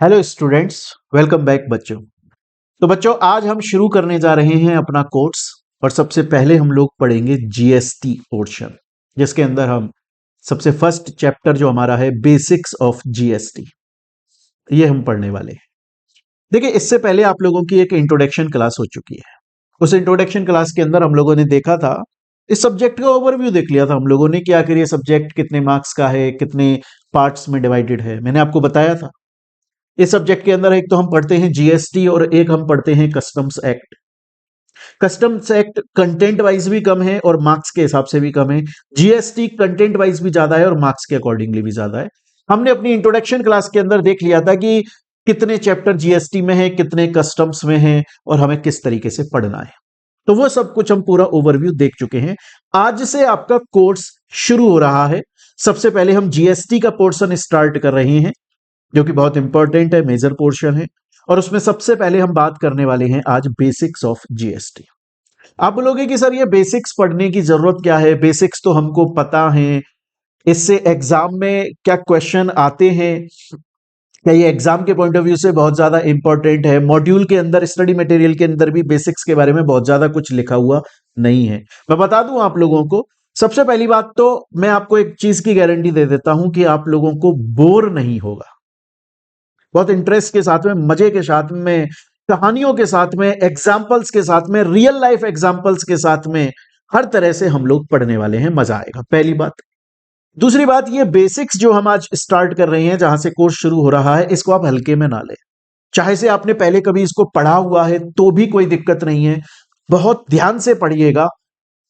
Hello students, welcome back बच्चों। तो बच्चों आज हम शुरू करने जा रहे हैं अपना कोर्स और सबसे पहले हम लोग पढ़ेंगे जीएसटी पोर्शन, जिसके अंदर हम सबसे फर्स्ट चैप्टर जो हमारा है बेसिक्स ऑफ जीएसटी, ये हम पढ़ने वाले हैं। देखिए, इससे पहले आप लोगों की एक इंट्रोडक्शन क्लास हो चुकी है। उस इंट्रोडक्शन क्लास के अंदर हम लोगों ने देखा था, इस सब्जेक्ट का ओवरव्यू देख लिया था हम लोगों ने कि आखिर ये सब्जेक्ट कितने मार्क्स का है, कितने पार्ट्स में डिवाइडेड है। मैंने आपको बताया था इस सब्जेक्ट के अंदर एक तो हम पढ़ते हैं जीएसटी और एक हम पढ़ते हैं customs act. Customs act content wise भी कम है और मार्क्स के हिसाब से भी कम है। जीएसटी कंटेंट वाइज भी ज्यादा है और मार्क्स के अकॉर्डिंगली भी ज्यादा है। हमने अपनी इंट्रोडक्शन क्लास के अंदर देख लिया था कि कितने चैप्टर जीएसटी में है, कितने कस्टम्स में है और हमें किस तरीके से पढ़ना है। तो वो सब कुछ हम पूरा ओवरव्यू देख चुके हैं। आज से आपका कोर्स शुरू हो रहा है। सबसे पहले हम जीएसटी का पोर्शन स्टार्ट कर रहे हैं, जो कि बहुत इंपॉर्टेंट है, मेजर पोर्शन है। और उसमें सबसे पहले हम बात करने वाले हैं आज बेसिक्स ऑफ जीएसटी। आप बोलोगे कि सर ये बेसिक्स पढ़ने की जरूरत क्या है? बेसिक्स तो हमको पता है, इससे एग्जाम में क्या क्वेश्चन आते हैं, क्या ये एग्जाम के पॉइंट ऑफ व्यू से बहुत ज्यादा इंपॉर्टेंट है? मॉड्यूल के अंदर, स्टडी मटेरियल के अंदर भी बेसिक्स के बारे में बहुत ज्यादा कुछ लिखा हुआ नहीं है। मैं बता दूं आप लोगों को, सबसे पहली बात तो मैं आपको एक चीज की गारंटी दे देता हूं कि आप लोगों को बोर नहीं होगा। बहुत इंटरेस्ट के साथ में, मजे के साथ में, कहानियों के साथ में, एग्जाम्पल्स के साथ में, रियल लाइफ एग्जाम्पल्स के साथ में, हर तरह से हम लोग पढ़ने वाले हैं। मजा आएगा, पहली बात। दूसरी बात, ये बेसिक्स जो हम आज स्टार्ट कर रहे हैं, जहां से कोर्स शुरू हो रहा है, इसको आप हल्के में ना लें। चाहे से आपने पहले कभी इसको पढ़ा हुआ है तो भी कोई दिक्कत नहीं है, बहुत ध्यान से पढ़िएगा,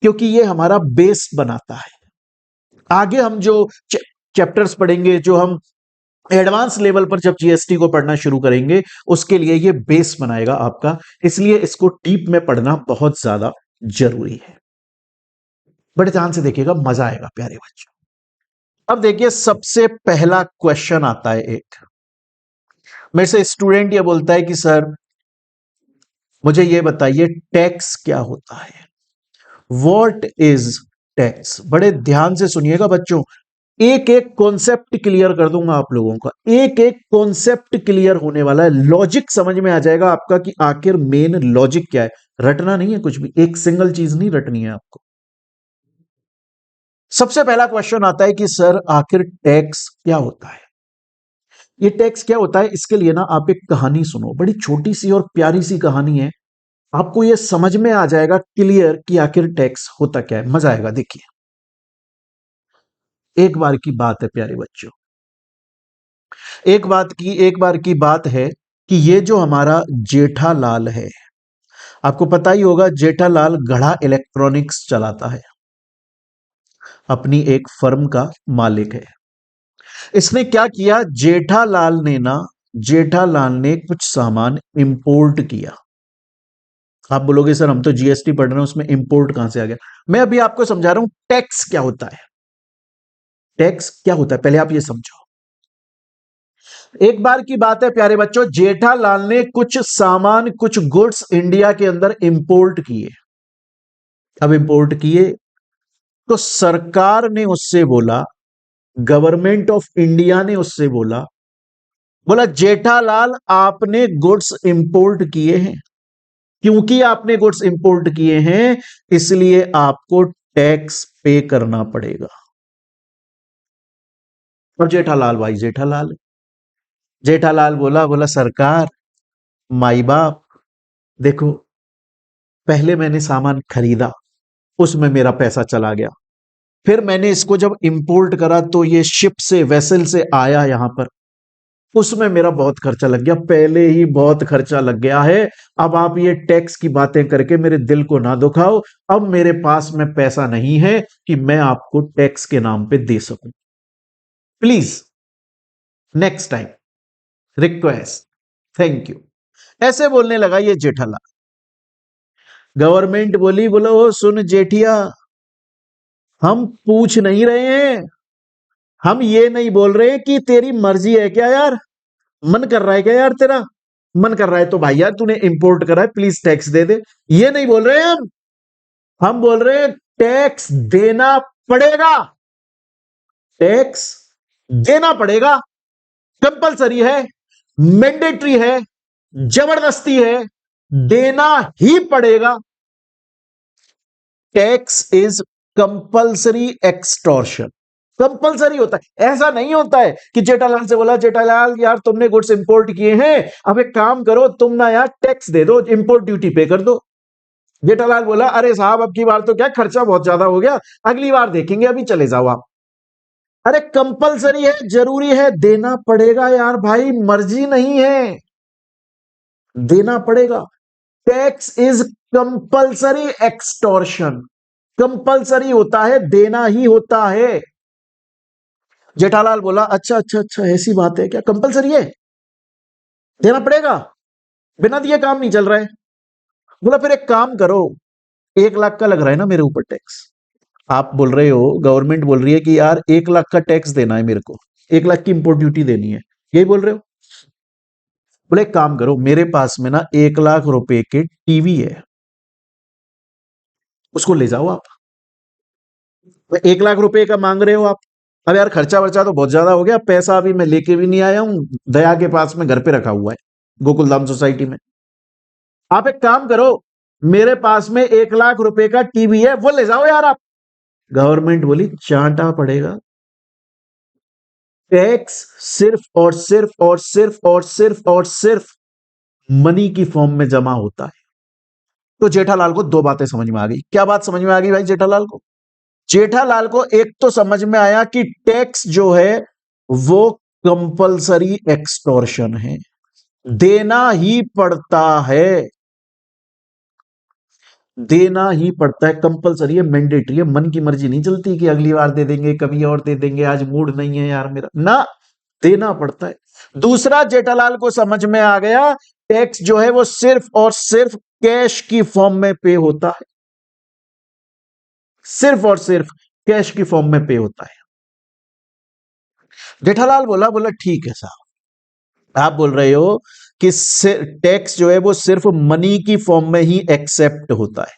क्योंकि ये हमारा बेस बनाता है। आगे हम जो चैप्टर्स पढ़ेंगे, जो हम एडवांस लेवल पर जब जीएसटी को पढ़ना शुरू करेंगे, उसके लिए ये बेस बनाएगा आपका। इसलिए इसको डीप में पढ़ना बहुत ज्यादा जरूरी है। बड़े ध्यान से देखिएगा, मजा आएगा प्यारे बच्चों। अब देखिए, सबसे पहला क्वेश्चन आता है एक, मेरे से स्टूडेंट ये बोलता है कि सर मुझे ये बताइए टैक्स क्या होता है? What is tax? बड़े ध्यान से सुनिएगा बच्चों, एक एक कॉन्सेप्ट क्लियर कर दूंगा आप लोगों का। एक एक कॉन्सेप्ट क्लियर होने वाला है, लॉजिक समझ में आ जाएगा आपका कि आखिर मेन लॉजिक क्या है। रटना नहीं है कुछ भी, एक सिंगल चीज नहीं रटनी है आपको। सबसे पहला क्वेश्चन आता है कि सर आखिर टैक्स क्या होता है? ये टैक्स क्या होता है, इसके लिए ना आप एक कहानी सुनो, बड़ी छोटी सी और प्यारी सी कहानी है। आपको यह समझ में आ जाएगा क्लियर कि आखिर टैक्स होता क्या है। मजा आएगा। देखिए, एक बार की बात है प्यारे बच्चों, एक बार की बात है कि ये जो हमारा जेठालाल है, आपको पता ही होगा जेठालाल गढ़ा इलेक्ट्रॉनिक्स चलाता है, अपनी एक फर्म का मालिक है। इसने क्या किया, जेठालाल ने कुछ सामान इंपोर्ट किया। आप बोलोगे सर हम तो जीएसटी पढ़ रहे हैं, उसमें इंपोर्ट कहां से आ गया? मैं अभी आपको समझा रहा हूं टैक्स क्या होता है। टैक्स क्या होता है पहले आप ये समझो। एक बार की बात है प्यारे बच्चों, जेठालाल ने कुछ सामान, कुछ गुड्स इंडिया के अंदर इंपोर्ट किए। अब इंपोर्ट किए तो सरकार ने उससे बोला, गवर्नमेंट ऑफ इंडिया ने उससे बोला, जेठालाल आपने गुड्स इंपोर्ट किए हैं, क्योंकि आपने गुड्स इंपोर्ट किए हैं इसलिए आपको टैक्स पे करना पड़ेगा। और जेठालाल भाई जेठालाल, जेठालाल बोला सरकार, माई बाप, देखो पहले मैंने सामान खरीदा, उसमें मेरा पैसा चला गया, फिर मैंने इसको जब इंपोर्ट करा तो ये शिप से, वेसल से आया यहां पर, उसमें मेरा बहुत खर्चा लग गया, पहले ही बहुत खर्चा लग गया है। अब आप ये टैक्स की बातें करके मेरे दिल को ना दुखाओ। अब मेरे पास में पैसा नहीं है कि मैं आपको टैक्स के नाम पे दे सकूं। Please next time, request, thank you, ऐसे बोलने लगा ये जेठालाल। गवर्नमेंट बोला ओ सुन जेठिया, हम पूछ नहीं रहे हैं, हम ये नहीं बोल रहे कि तेरी मर्जी है क्या यार, मन कर रहा है क्या यार, तेरा मन कर रहा है तो भाई यार तूने इंपोर्ट करा है, प्लीज टैक्स दे दे। ये नहीं बोल रहे हैं हम बोल रहे हैं टैक्स देना पड़ेगा, टैक्स देना पड़ेगा, कंपलसरी है। मैंडेटरी है, जबरदस्ती है, देना ही पड़ेगा। Tax is compulsory extortion. Compulsory होता है, ऐसा नहीं होता है कि जेठालाल से बोला जेठालाल यार तुमने गुड्स इंपोर्ट किए हैं, अब एक काम करो तुम ना यार टैक्स दे दो, इंपोर्ट ड्यूटी पे कर दो। जेठालाल बोला अरे साहब अब की बार तो क्या खर्चा बहुत ज्यादा हो गया, अगली बार देखेंगे, अभी चले जाओ आप। अरे कंपल्सरी है, जरूरी है, देना पड़ेगा यार भाई, मर्जी नहीं है, देना पड़ेगा। Tax is compulsory extortion. Compulsory होता है, देना ही होता है। जेठालाल बोला अच्छा अच्छा अच्छा ऐसी बात है क्या, कंपल्सरी है, देना पड़ेगा, बिना दिए काम नहीं चल रहा है। बोला फिर एक काम करो, 1 लाख का लग रहा है ना मेरे ऊपर टैक्स, आप बोल रहे हो गवर्नमेंट बोल रही है कि यार 1 लाख का टैक्स देना है मेरे को, 1 लाख की इंपोर्ट ड्यूटी देनी है, यही बोल रहे हो। बोले एक काम करो, मेरे पास में ना 1 लाख रुपए के टीवी है, उसको ले जाओ आप। 1 लाख रुपए का मांग रहे हो आप, अब यार खर्चा वर्चा तो बहुत ज्यादा हो गया, पैसा अभी मैं लेके भी नहीं आया हूं, दया के पास में घर पे रखा हुआ है गोकुलधाम सोसाइटी में। आप एक काम करो, मेरे पास में 1 लाख रुपए का टीवी है, वो ले जाओ यार आप। गवर्नमेंट बोली चांटा पड़ेगा, टैक्स सिर्फ और सिर्फ और सिर्फ और सिर्फ और सिर्फ मनी की फॉर्म में जमा होता है। तो जेठालाल को 2 बातें समझ में आ गई। क्या बात समझ में आ गई भाई जेठालाल को? जेठालाल को एक तो समझ में आया कि टैक्स जो है वो कंपल्सरी एक्सटॉर्शन है, देना ही पड़ता है, देना ही पड़ता है, कंपल्सरी है, मैंडेटरी है, मन की मर्जी नहीं चलती कि अगली बार दे देंगे, कभी और दे देंगे, आज मूड नहीं है यार मेरा, ना, देना पड़ता है। दूसरा, जेठालाल को समझ में आ गया टैक्स जो है वो सिर्फ और सिर्फ कैश की फॉर्म में पे होता है, सिर्फ और सिर्फ कैश की फॉर्म में पे होता है। जेठालाल बोला बोला ठीक है साहब, आप बोल रहे हो कि टैक्स जो है वो सिर्फ मनी की फॉर्म में ही एक्सेप्ट होता है,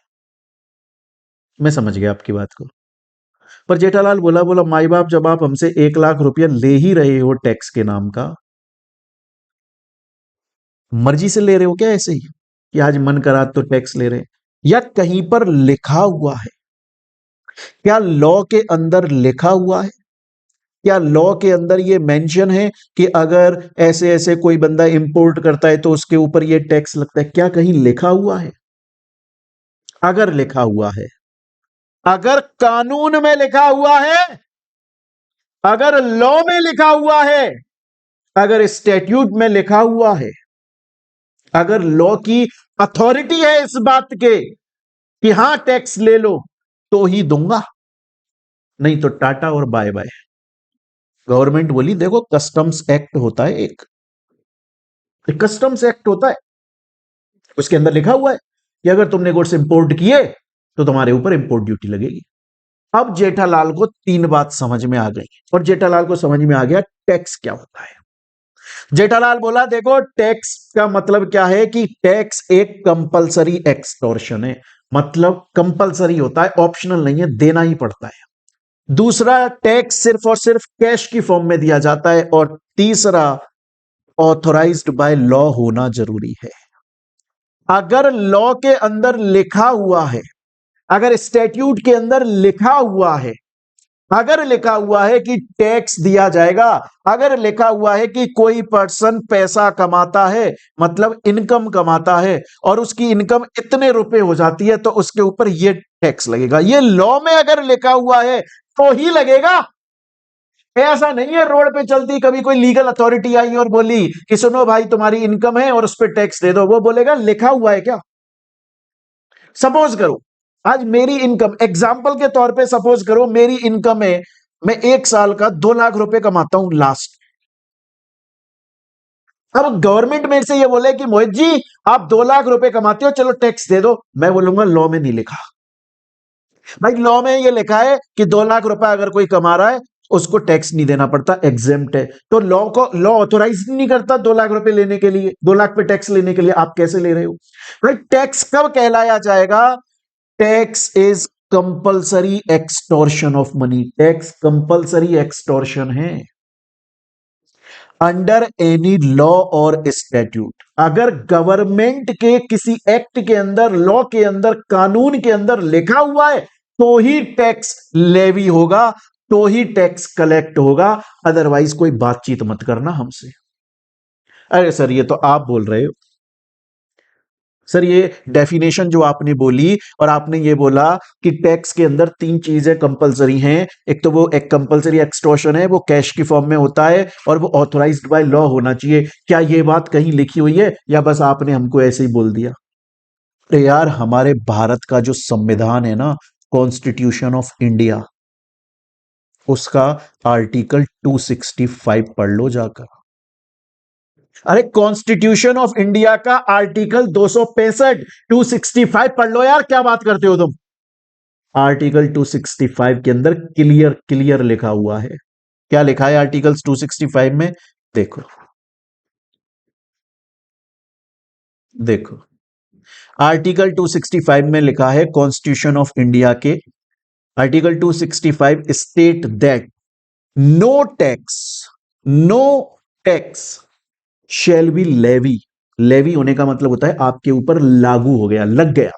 मैं समझ गया आपकी बात को। पर जेठालाल बोला बोला माई बाप जब आप हमसे 1 लाख रुपया ले ही रहे हो टैक्स के नाम का, मर्जी से ले रहे हो क्या ऐसे ही कि आज मन करा तो टैक्स ले रहे हैं, या कहीं पर लिखा हुआ है? क्या लॉ के अंदर लिखा हुआ है? क्या लॉ के अंदर ये मेंशन है कि अगर ऐसे ऐसे कोई बंदा इंपोर्ट करता है तो उसके ऊपर ये टैक्स लगता है? क्या कहीं लिखा हुआ है? अगर लिखा हुआ है, अगर कानून में लिखा हुआ है, अगर लॉ में लिखा हुआ है, अगर स्टैट्यूट में लिखा हुआ है, अगर लॉ की अथॉरिटी है इस बात के कि हां टैक्स ले लो, तो ही दूंगा, नहीं तो टाटा और बाय बाय। गवर्नमेंट बोली देखो कस्टम्स एक्ट होता है, एक कस्टम्स एक्ट होता है, उसके अंदर लिखा हुआ है कि अगर तुमने गुड्स इंपोर्ट किए तो तुम्हारे ऊपर इंपोर्ट ड्यूटी लगेगी। अब जेठालाल को 3 बात समझ में आ गई, और जेठालाल को समझ में आ गया टैक्स क्या होता है। जेठालाल बोला देखो टैक्स का मतलब क्या है कि टैक्स एक कंपल्सरी एक्सटॉर्शन है, मतलब कंपल्सरी होता है, ऑप्शनल नहीं है, देना ही पड़ता है। दूसरा, टैक्स सिर्फ और सिर्फ कैश की फॉर्म में दिया जाता है, और तीसरा, ऑथोराइज्ड बाय लॉ होना जरूरी है। अगर लॉ के अंदर लिखा हुआ है, अगर स्टैट्यूट के अंदर लिखा हुआ है, अगर लिखा हुआ है कि टैक्स दिया जाएगा, अगर लिखा हुआ है कि कोई पर्सन पैसा कमाता है, मतलब इनकम कमाता है, और उसकी इनकम इतने रुपए हो जाती है तो उसके ऊपर ये टैक्स लगेगा, ये लॉ में अगर लिखा हुआ है तो ही लगेगा। ऐसा नहीं है रोड पे चलती कभी कोई लीगल अथॉरिटी आई और बोली कि सुनो भाई तुम्हारी इनकम है और उस पर टैक्स दे दो, वो बोलेगा लिखा हुआ है क्या? सपोज करो आज मेरी इनकम, एग्जाम्पल के तौर पे सपोज करो मेरी इनकम है, मैं 1 साल का 2 लाख रुपए कमाता हूं लास्ट। अब गवर्नमेंट मेरे से ये बोले कि मोहित जी आप 2 लाख रुपए कमाते हो, चलो टैक्स दे दो, मैं बोलूंगा लॉ में नहीं लिखा। भाई लॉ में ये लिखा है कि 2 लाख रुपए अगर कोई कमा रहा है उसको टैक्स नहीं देना पड़ता, एग्जेम्प्ट है, तो लॉ को लॉ ऑथोराइज नहीं करता 2 लाख रुपए लेने के लिए, 2 लाख पे टैक्स लेने के लिए। आप कैसे ले रहे हो भाई? टैक्स कब कहलाया जाएगा? Tax is compulsory extortion of money, tax compulsory extortion है। अंडर एनी लॉ और स्टैट्यूट, अगर गवर्नमेंट के किसी एक्ट के अंदर, लॉ के अंदर, कानून के अंदर लिखा हुआ है तो ही टैक्स लेवी होगा, तो ही टैक्स कलेक्ट होगा, अदरवाइज कोई बातचीत मत करना हमसे। अरे सर ये तो आप बोल रहे हो सर, ये डेफिनेशन जो आपने बोली और आपने ये बोला कि टैक्स के अंदर तीन चीजें कंपलसरी हैं, एक तो वो एक कंपलसरी एक्सटॉर्शन है, वो कैश की फॉर्म में होता है, और वो ऑथोराइज्ड बाय लॉ होना चाहिए। क्या ये बात कहीं लिखी हुई है या बस आपने हमको ऐसे ही बोल दिया? तो यार हमारे भारत का जो संविधान है ना, कॉन्स्टिट्यूशन ऑफ इंडिया, उसका आर्टिकल 265 पढ़ लो जाकर। अरे कॉन्स्टिट्यूशन ऑफ इंडिया का आर्टिकल 265, 265 पढ़ लो यार, क्या बात करते हो तुम? आर्टिकल 265 के अंदर क्लियर क्लियर लिखा हुआ है। क्या लिखा है आर्टिकल 265 में? देखो, देखो आर्टिकल 265 में लिखा है, कॉन्स्टिट्यूशन ऑफ इंडिया के article 265 state that no tax, no tax shall be levy. Levy होने का मतलब होता है आपके ऊपर लागू हो गया, लग गया,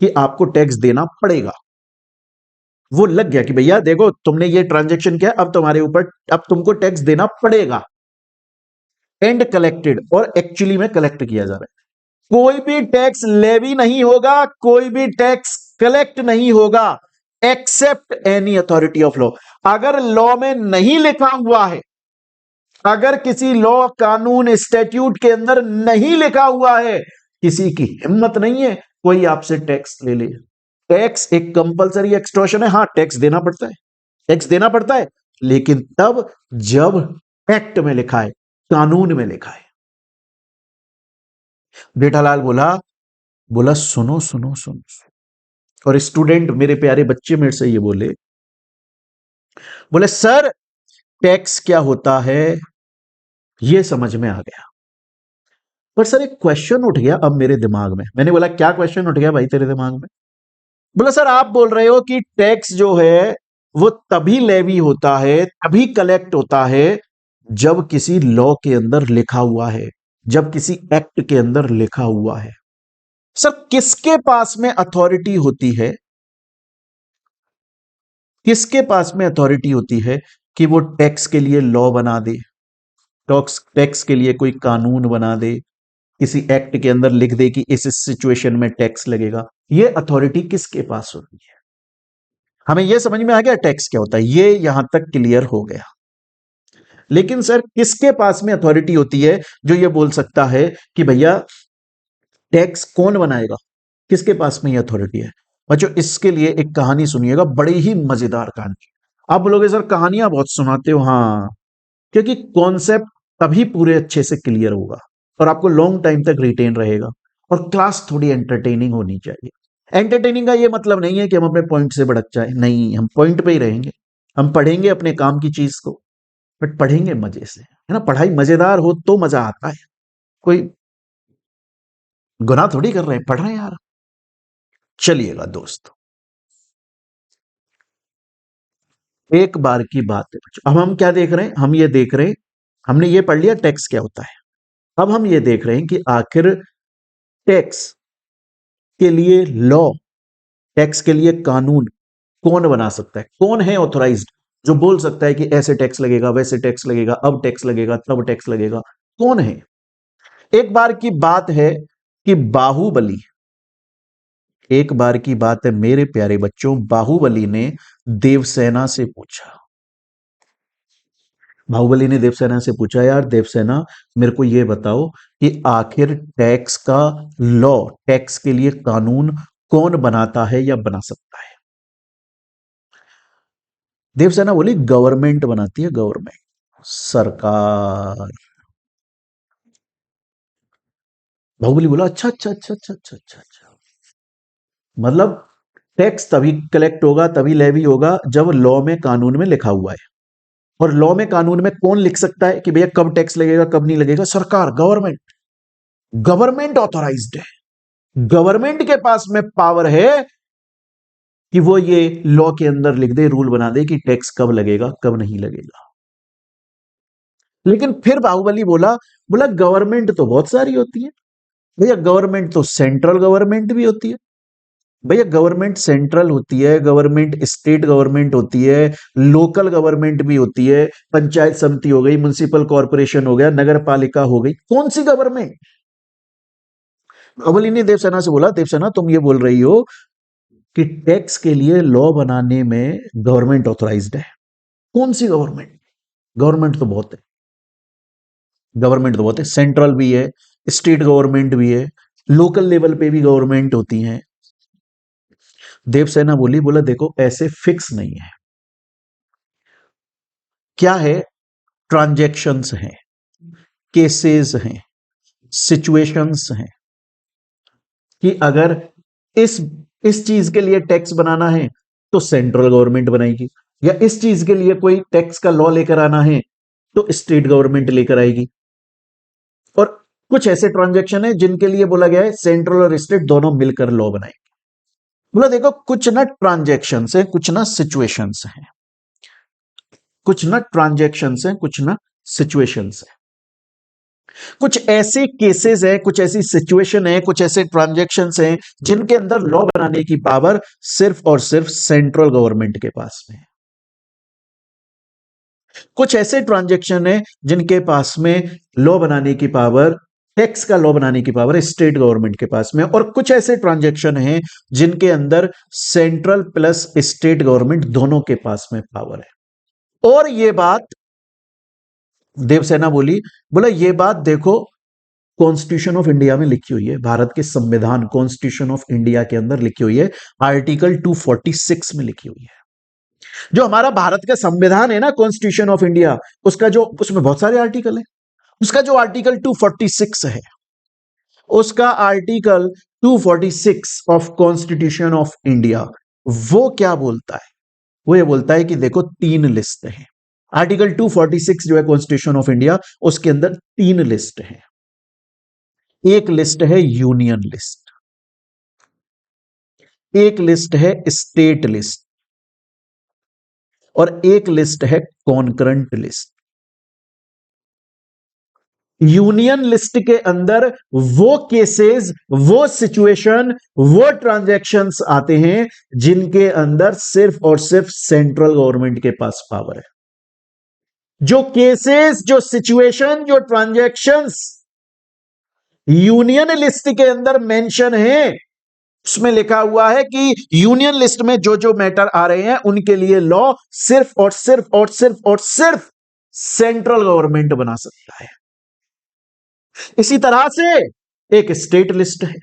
कि आपको टैक्स देना पड़ेगा। वो लग गया कि भैया देखो तुमने ये ट्रांजैक्शन किया, अब तुम्हारे ऊपर, अब तुमको टैक्स देना पड़ेगा। एंड कलेक्टेड, और एक्चुअली में कलेक्ट किया जा रहा है। कोई भी टैक्स लेवी नहीं होगा, कोई भी टैक्स कलेक्ट नहीं होगा, except any authority of law. अगर लॉ में नहीं लिखा हुआ है, अगर किसी लॉ, कानून, स्टैट्यूट के अंदर नहीं लिखा हुआ है, किसी की हिम्मत नहीं है कोई आपसे टैक्स ले ले। टैक्स एक कंपलसरी एक्सटॉर्शन है, हां टैक्स देना पड़ता है, टैक्स देना पड़ता है, लेकिन तब जब एक्ट में लिखा है, कानून में लिखा है। बेटालाल बोला, बोला सुनो सुनो सुनो, और स्टूडेंट मेरे प्यारे बच्चे मेरे से ये बोले, बोले सर टैक्स क्या होता है ये समझ में आ गया, पर सर एक क्वेश्चन उठ गया अब मेरे दिमाग में। मैंने बोला क्या क्वेश्चन उठ गया भाई तेरे दिमाग में? बोला सर आप बोल रहे हो कि टैक्स जो है वो तभी लेवी होता है, तभी कलेक्ट होता है जब किसी लॉ के अंदर लिखा हुआ है, जब किसी एक्ट के अंदर लिखा हुआ है। सर किसके पास में अथॉरिटी होती है, किसके पास में अथॉरिटी होती है कि वो टैक्स के लिए लॉ बना दे, टैक्स टैक्स के लिए कोई कानून बना दे, किसी एक्ट के अंदर लिख दे कि इस सिचुएशन में टैक्स लगेगा? ये अथॉरिटी किसके पास होती है? हमें यह समझ में आ गया टैक्स क्या होता है, ये यहां तक क्लियर हो गया। लेकिन सर किसके पास में अथॉरिटी होती है जो ये बोल सकता है कि भैया टैक्स कौन बनाएगा? किसके पास में ये अथॉरिटी है? बच्चों इसके लिए एक कहानी सुनिएगा, बड़ी ही मजेदार कहानी। आप बोलोगे सर कहानियां बहुत सुनाते हो, हाँ, क्योंकि कॉन्सेप्ट तभी पूरे अच्छे से क्लियर होगा और आपको लॉन्ग टाइम तक रिटेन रहेगा। और क्लास थोड़ी एंटरटेनिंग होनी चाहिए। एंटरटेनिंग का ये मतलब नहीं है कि हम अपने पॉइंट से भड़क जाए, नहीं, हम पॉइंट पे ही रहेंगे। हम पढ़ेंगे अपने काम की चीज को, बट पढ़ेंगे मजे से, है ना? पढ़ाई मजेदार हो तो मजा आता है। कोई गुनाह थोड़ी कर रहे हैं, पढ़ रहे हैं यार। चलिएगा दोस्त, एक बार की बात है बच्चों। अब हम क्या देख रहे हैं? हम ये देख रहे हैं, हमने ये पढ़ लिया टैक्स क्या होता है। अब हम ये देख रहे हैं कि आखिर टैक्स के लिए लॉ, टैक्स के लिए कानून कौन बना सकता है? कौन है ऑथोराइज्ड जो बोल सकता है कि ऐसे टैक्स लगेगा, वैसे टैक्स लगेगा, अब टैक्स लगेगा, तब टैक्स लगेगा? कौन है? एक बार की बात है कि बाहुबली, एक बार की बात है मेरे प्यारे बच्चों, बाहुबली ने देवसेना से पूछा, बाहुबली ने देवसेना से पूछा, यार देवसेना मेरे को ये बताओ कि आखिर टैक्स का लॉ, टैक्स के लिए कानून कौन बनाता है या बना सकता है? देवसेना बोली गवर्नमेंट बनाती है, गवर्नमेंट, सरकार। बाहुबली बोला अच्छा अच्छा अच्छा अच्छा अच्छा अच्छा अच्छा, मतलब टैक्स तभी कलेक्ट होगा, तभी लेवी होगा जब लॉ में, कानून में लिखा हुआ है। और लॉ में, कानून में कौन लिख सकता है कि भैया कब टैक्स लगेगा, कब नहीं लगेगा? सरकार, गवर्नमेंट। गवर्नमेंट ऑथोराइज्ड है, गवर्नमेंट के पास में पावर है कि वो ये लॉ के अंदर लिख दे, रूल बना दे कि टैक्स कब लगेगा, कब नहीं लगेगा। लेकिन फिर बाहुबली बोला, बोला गवर्नमेंट तो बहुत सारी होती है भैया, गवर्नमेंट तो सेंट्रल गवर्नमेंट भी होती है भैया, गवर्नमेंट सेंट्रल होती है, गवर्नमेंट स्टेट गवर्नमेंट होती है, लोकल गवर्नमेंट भी होती है, पंचायत समिति हो गई, म्युनिसिपल कॉर्पोरेशन हो गया, नगर पालिका हो गई, कौन सी गवर्नमेंट? बाहुबली ने देवसेना से बोला, देवसेना तुम ये बोल रही हो कि टैक्स के लिए लॉ बनाने में गवर्नमेंट ऑथोराइज्ड है, कौन सी गवर्नमेंट? गवर्नमेंट तो बहुत है, गवर्नमेंट तो बहुत है, सेंट्रल भी है, स्टेट गवर्नमेंट भी है, लोकल लेवल पे भी गवर्नमेंट होती हैं। देवसेना बोली, बोला देखो ऐसे फिक्स नहीं है, क्या है, ट्रांजैक्शंस हैं, केसेस हैं, सिचुएशंस हैं, कि अगर इस इस चीज के लिए टैक्स बनाना है तो सेंट्रल गवर्नमेंट बनाएगी, या इस चीज के लिए कोई टैक्स का लॉ लेकर आना है तो स्टेट गवर्नमेंट लेकर आएगी। और कुछ ऐसे ट्रांजैक्शन है जिनके लिए बोला गया है सेंट्रल और स्टेट दोनों मिलकर लॉ बनाएंगे। बोला देखो कुछ ना ट्रांजैक्शन है, कुछ ना सिचुएशंस हैं, कुछ ना ट्रांजैक्शंस हैं, कुछ ना सिचुएशंस है, कुछ ऐसे केसेस है, कुछ ऐसी सिचुएशन है, कुछ ऐसे ट्रांजैक्शंस हैं जिनके अंदर लॉ बनाने की पावर सिर्फ और सिर्फ सेंट्रल गवर्नमेंट के पास में है। कुछ ऐसे ट्रांजैक्शन है जिनके पास में लॉ बनाने की पावर, टैक्स का लॉ बनाने की पावर स्टेट गवर्नमेंट के पास में, और कुछ ऐसे ट्रांजैक्शन हैं जिनके अंदर सेंट्रल प्लस स्टेट गवर्नमेंट दोनों के पास में पावर है। और ये बात देवसेना बोली, बोला ये बात देखो कॉन्स्टिट्यूशन ऑफ इंडिया में लिखी हुई है, भारत के संविधान कॉन्स्टिट्यूशन ऑफ इंडिया के अंदर लिखी हुई है, आर्टिकल 246 में लिखी हुई है। जो हमारा भारत का संविधान है ना, कॉन्स्टिट्यूशन ऑफ इंडिया, उसका जो, उसमें बहुत सारे आर्टिकल है, उसका जो आर्टिकल 246 है, उसका article 246 of constitution of India, वो क्या बोलता है? वो ये बोलता है कि देखो तीन लिस्ट है, आर्टिकल 246 जो है कॉन्स्टिट्यूशन ऑफ इंडिया, उसके अंदर तीन लिस्ट है। एक लिस्ट है यूनियन लिस्ट, एक लिस्ट है स्टेट लिस्ट, और एक लिस्ट है कॉन्करेंट लिस्ट। यूनियन लिस्ट के अंदर वो केसेस, वो सिचुएशन, वो ट्रांजैक्शंस आते हैं जिनके अंदर सिर्फ और सिर्फ सेंट्रल गवर्नमेंट के पास पावर है। जो केसेस, जो सिचुएशन, जो ट्रांजैक्शंस यूनियन लिस्ट के अंदर मेंशन है, उसमें लिखा हुआ है कि यूनियन लिस्ट में जो जो मैटर आ रहे हैं उनके लिए लॉ सिर्फ और सिर्फ और सिर्फ और सिर्फ सेंट्रल गवर्नमेंट बना सकता है। इसी तरह से एक स्टेट लिस्ट है,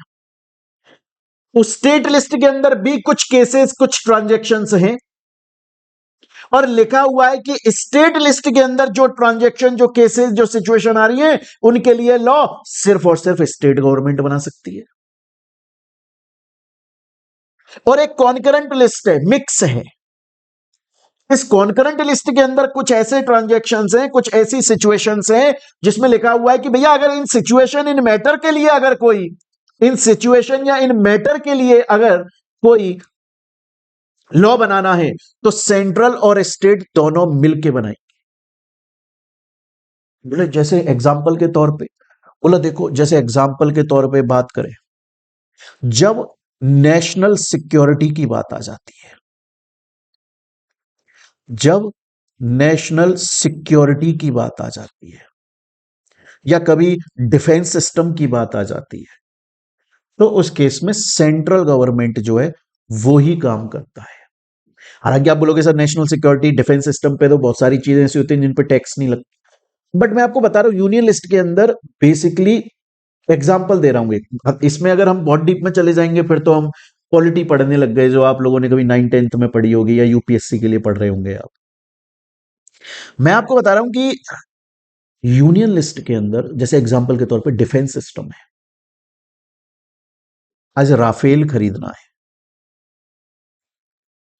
उस स्टेट लिस्ट के अंदर भी कुछ केसेस, कुछ ट्रांजैक्शंस हैं, और लिखा हुआ है कि स्टेट लिस्ट के अंदर जो ट्रांजैक्शन, जो केसेस, जो सिचुएशन आ रही है उनके लिए लॉ सिर्फ और सिर्फ स्टेट गवर्नमेंट बना सकती है। और एक कॉन्करेंट लिस्ट है, मिक्स है। इस कॉन्करेंट लिस्ट के अंदर कुछ ऐसे ट्रांजैक्शंस हैं, कुछ ऐसी सिचुएशंस हैं जिसमें लिखा हुआ है कि भैया अगर इन सिचुएशन, इन मैटर के लिए अगर कोई, इन सिचुएशन या इन मैटर के लिए अगर कोई लॉ बनाना है तो सेंट्रल और स्टेट दोनों मिलके बनाएंगे। बोले जैसे एग्जाम्पल के तौर पे, बोला देखो जैसे एग्जाम्पल के तौर पे बात करें, जब नेशनल सिक्योरिटी की बात आ जाती है, जब नेशनल सिक्योरिटी की बात आ जाती है, या कभी डिफेंस सिस्टम की बात आ जाती है, तो उस केस में सेंट्रल गवर्नमेंट जो है वो ही काम करता है। हालांकि आप बोलोगे sir national security, defence system पे तो बहुत सारी चीजें ऐसी होती हैं जिन पे टैक्स नहीं लगता, बट मैं आपको बता रहा हूं यूनियन लिस्ट के अंदर बेसिकली एग्जाम्पल दे रहा हूं एक। अब इसमें अगर हम बहुत डीप में चले जाएंगे फिर तो हम पॉलिटी पढ़ने लग गए, जो आप लोगों ने कभी 9th-10th में पढ़ी होगी या यूपीएससी के लिए पढ़ रहे होंगे आप। मैं आपको बता रहा हूं कि यूनियन लिस्ट के अंदर जैसे एग्जाम्पल के तौर पे डिफेंस सिस्टम है, आज राफेल खरीदना है,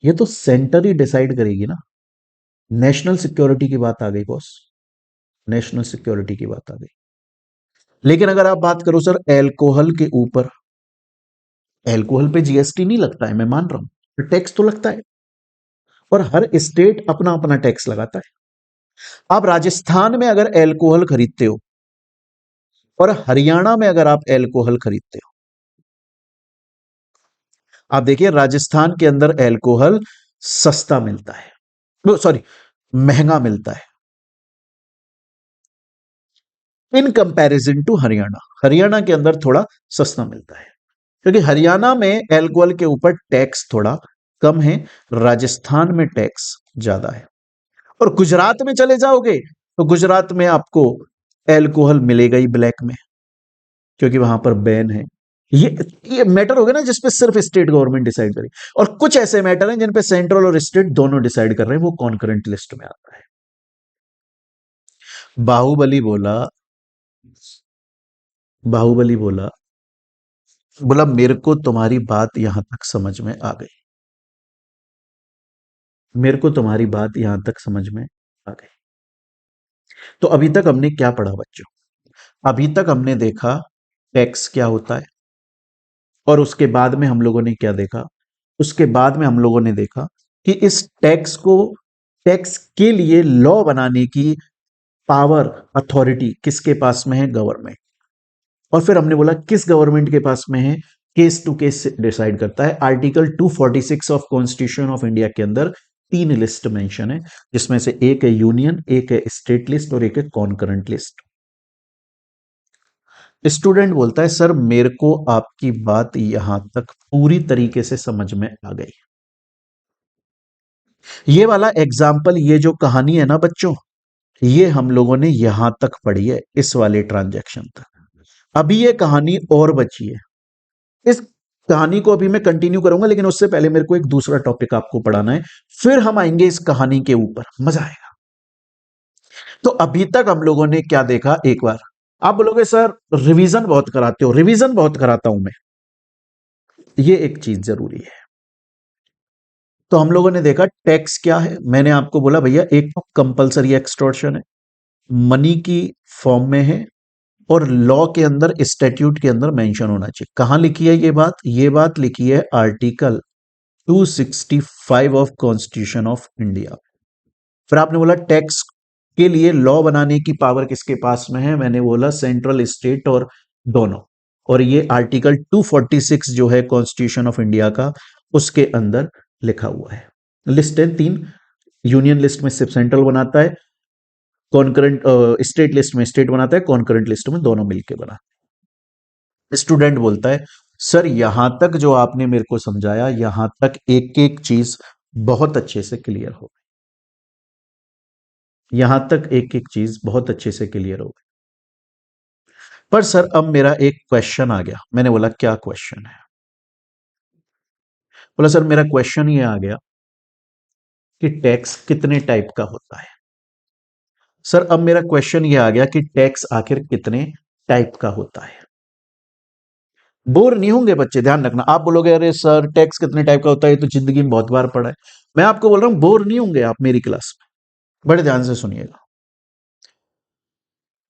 ये तो सेंटर ही डिसाइड करेगी ना। नेशनल सिक्योरिटी की बात आ गई बॉस, नेशनल सिक्योरिटी की बात आ गई। लेकिन अगर आप बात करो सर एल्कोहल के ऊपर, एल्कोहल पे जीएसटी नहीं लगता है, मैं मान रहा हूं, टैक्स तो लगता है, और हर स्टेट अपना अपना टैक्स लगाता है। आप राजस्थान में अगर एल्कोहल खरीदते हो और हरियाणा में अगर आप एल्कोहल खरीदते हो, आप देखिए राजस्थान के अंदर एल्कोहल सस्ता मिलता है, सॉरी महंगा मिलता है in comparison to Haryana. Haryana के अंदर थोड़ा सस्ता मिलता है क्योंकि हरियाणा में एल्कोहल के ऊपर टैक्स थोड़ा कम है, राजस्थान में टैक्स ज्यादा है। और गुजरात में चले जाओगे तो गुजरात में आपको एल्कोहल मिलेगा ही ब्लैक में, क्योंकि वहां पर बैन है। ये ये मैटर हो गया ना जिसपे सिर्फ स्टेट गवर्नमेंट डिसाइड करे, और कुछ ऐसे मैटर हैं जिन पे सेंट्रल और स्टेट दोनों डिसाइड कर रहे हैं, वो कॉन्करेंट लिस्ट में आता है। बाहुबली बोला, बाहुबली बोला, बोला मेरे को तुम्हारी बात यहां तक समझ में आ गई, मेरे को तुम्हारी बात यहां तक समझ में आ गई। तो अभी तक हमने क्या पढ़ा बच्चों? अभी तक हमने देखा टैक्स क्या होता है, और उसके बाद में हम लोगों ने क्या देखा? उसके बाद में हम लोगों ने देखा कि इस टैक्स को, टैक्स के लिए लॉ बनाने की पावर, अथॉरिटी किसके पास में है? गवर्नमेंट। और फिर हमने बोला किस गवर्नमेंट के पास में है? केस टू केस डिसाइड करता है। Article 246 of constitution of India के अंदर तीन लिस्ट मेंशन है, जिसमें से एक है यूनियन, एक है स्टेट लिस्ट और एक है कॉन्करेंट लिस्ट। स्टूडेंट बोलता है सर मेरे को आपकी बात यहां तक पूरी तरीके से समझ में आ गई। ये वाला एग्जाम्पल, ये जो कहानी है ना बच्चों, ये हम लोगों ने यहां तक पढ़ी है, इस वाले ट्रांजैक्शन तक। अभी ये कहानी और बची है, इस कहानी को अभी मैं कंटिन्यू करूंगा, लेकिन उससे पहले मेरे को एक दूसरा टॉपिक आपको पढ़ाना है, फिर हम आएंगे इस कहानी के ऊपर, मजा आएगा। तो अभी तक हम लोगों ने क्या देखा? एक बार आप बोलोगे सर रिवीजन बहुत कराते हो, रिवीजन बहुत कराता हूं मैं, ये एक चीज जरूरी है। तो हम लोगों ने देखा टैक्स क्या है। मैंने आपको बोला भैया एक तो कंपलसरी एक्सटॉर्शन है, मनी की फॉर्म में है, और लॉ के अंदर, स्टैट्यूट के अंदर मेंशन होना चाहिए। कहां लिखी है ये बात? ये बात लिखी है article 265 of constitution of India. फिर आपने बोला टैक्स के लिए लॉ बनाने की पावर किसके पास में है? मैंने बोला सेंट्रल, स्टेट और दोनों। और ये आर्टिकल 246 जो है कॉन्स्टिट्यूशन ऑफ इंडिया का, उसके अंदर लिखा हुआ है। लिस्ट है तीन, यूनियन लिस्ट में सिर्फ सेंट्रल बनाता है, कॉन्करेंट स्टेट लिस्ट में स्टेट बनाता है, कॉन्करेंट लिस्ट में दोनों मिलकर बनाते हैं। स्टूडेंट बोलता है सर यहां तक जो आपने मेरे को समझाया, यहां तक एक एक चीज बहुत अच्छे से क्लियर हो गई, यहां तक एक एक चीज बहुत अच्छे से क्लियर हो गई। पर सर अब मेरा एक क्वेश्चन आ गया। मैंने बोला क्या क्वेश्चन है? बोला सर मेरा क्वेश्चन ये आ गया कि टैक्स कितने टाइप का होता है। सर अब मेरा क्वेश्चन ये आ गया कि टैक्स आखिर कितने टाइप का होता है। बोर नहीं होंगे बच्चे, ध्यान रखना। आप बोलोगे अरे सर टैक्स कितने टाइप का होता है, ये तो जिंदगी में बहुत बार पढ़ा है। मैं आपको बोल रहा हूं बोर नहीं होंगे आप मेरी क्लास में, बड़े ध्यान से सुनिएगा।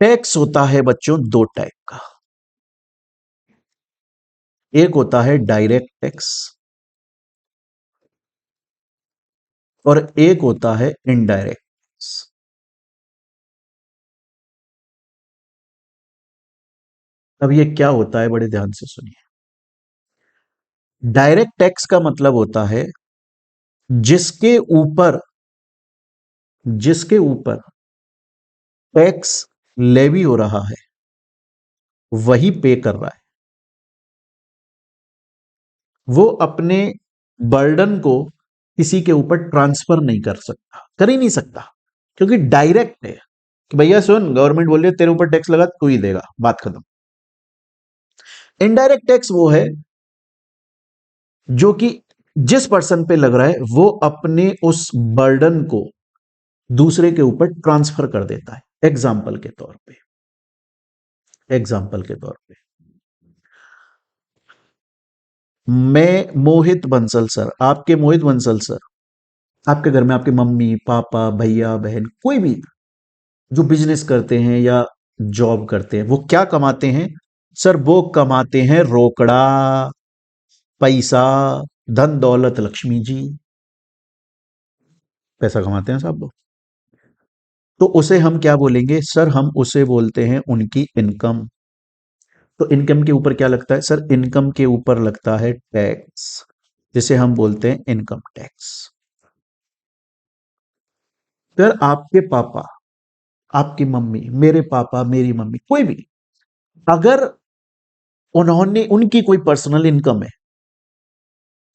टैक्स होता है बच्चों दो टाइप का, एक होता है डायरेक्ट टैक्स और एक होता है इनडायरेक्ट टैक्स। अब ये क्या होता है, बड़े ध्यान से सुनिए। डायरेक्ट टैक्स का मतलब होता है जिसके ऊपर, जिसके ऊपर टैक्स लेवी हो रहा है वही पे कर रहा है, वो अपने बर्डन को किसी के ऊपर ट्रांसफर नहीं कर सकता, कर ही नहीं सकता, क्योंकि डायरेक्ट है कि भैया सुन गवर्नमेंट बोल रही है तेरे ऊपर टैक्स लगा तू ही देगा, बात खत्म। इनडायरेक्ट टैक्स वो है जो कि जिस पर्सन पे लग रहा है वो अपने उस बर्डन को दूसरे के ऊपर ट्रांसफर कर देता है। एग्जाम्पल के तौर पे, एग्जाम्पल के तौर पे मैं मोहित बंसल सर, आपके मोहित बंसल सर, आपके घर में आपके मम्मी पापा भैया बहन कोई भी जो बिजनेस करते हैं या जॉब करते हैं, वो क्या कमाते हैं? सर वो कमाते हैं रोकड़ा, पैसा, धन दौलत, लक्ष्मी जी, पैसा कमाते हैं सब लोग। तो उसे हम क्या बोलेंगे सर? हम उसे बोलते हैं उनकी इनकम। तो इनकम के ऊपर क्या लगता है सर? इनकम के ऊपर लगता है टैक्स, जिसे हम बोलते हैं इनकम टैक्स। फिर आपके पापा, आपकी मम्मी, मेरे पापा, मेरी मम्मी, कोई भी, अगर उन्होंने, उनकी कोई पर्सनल इनकम है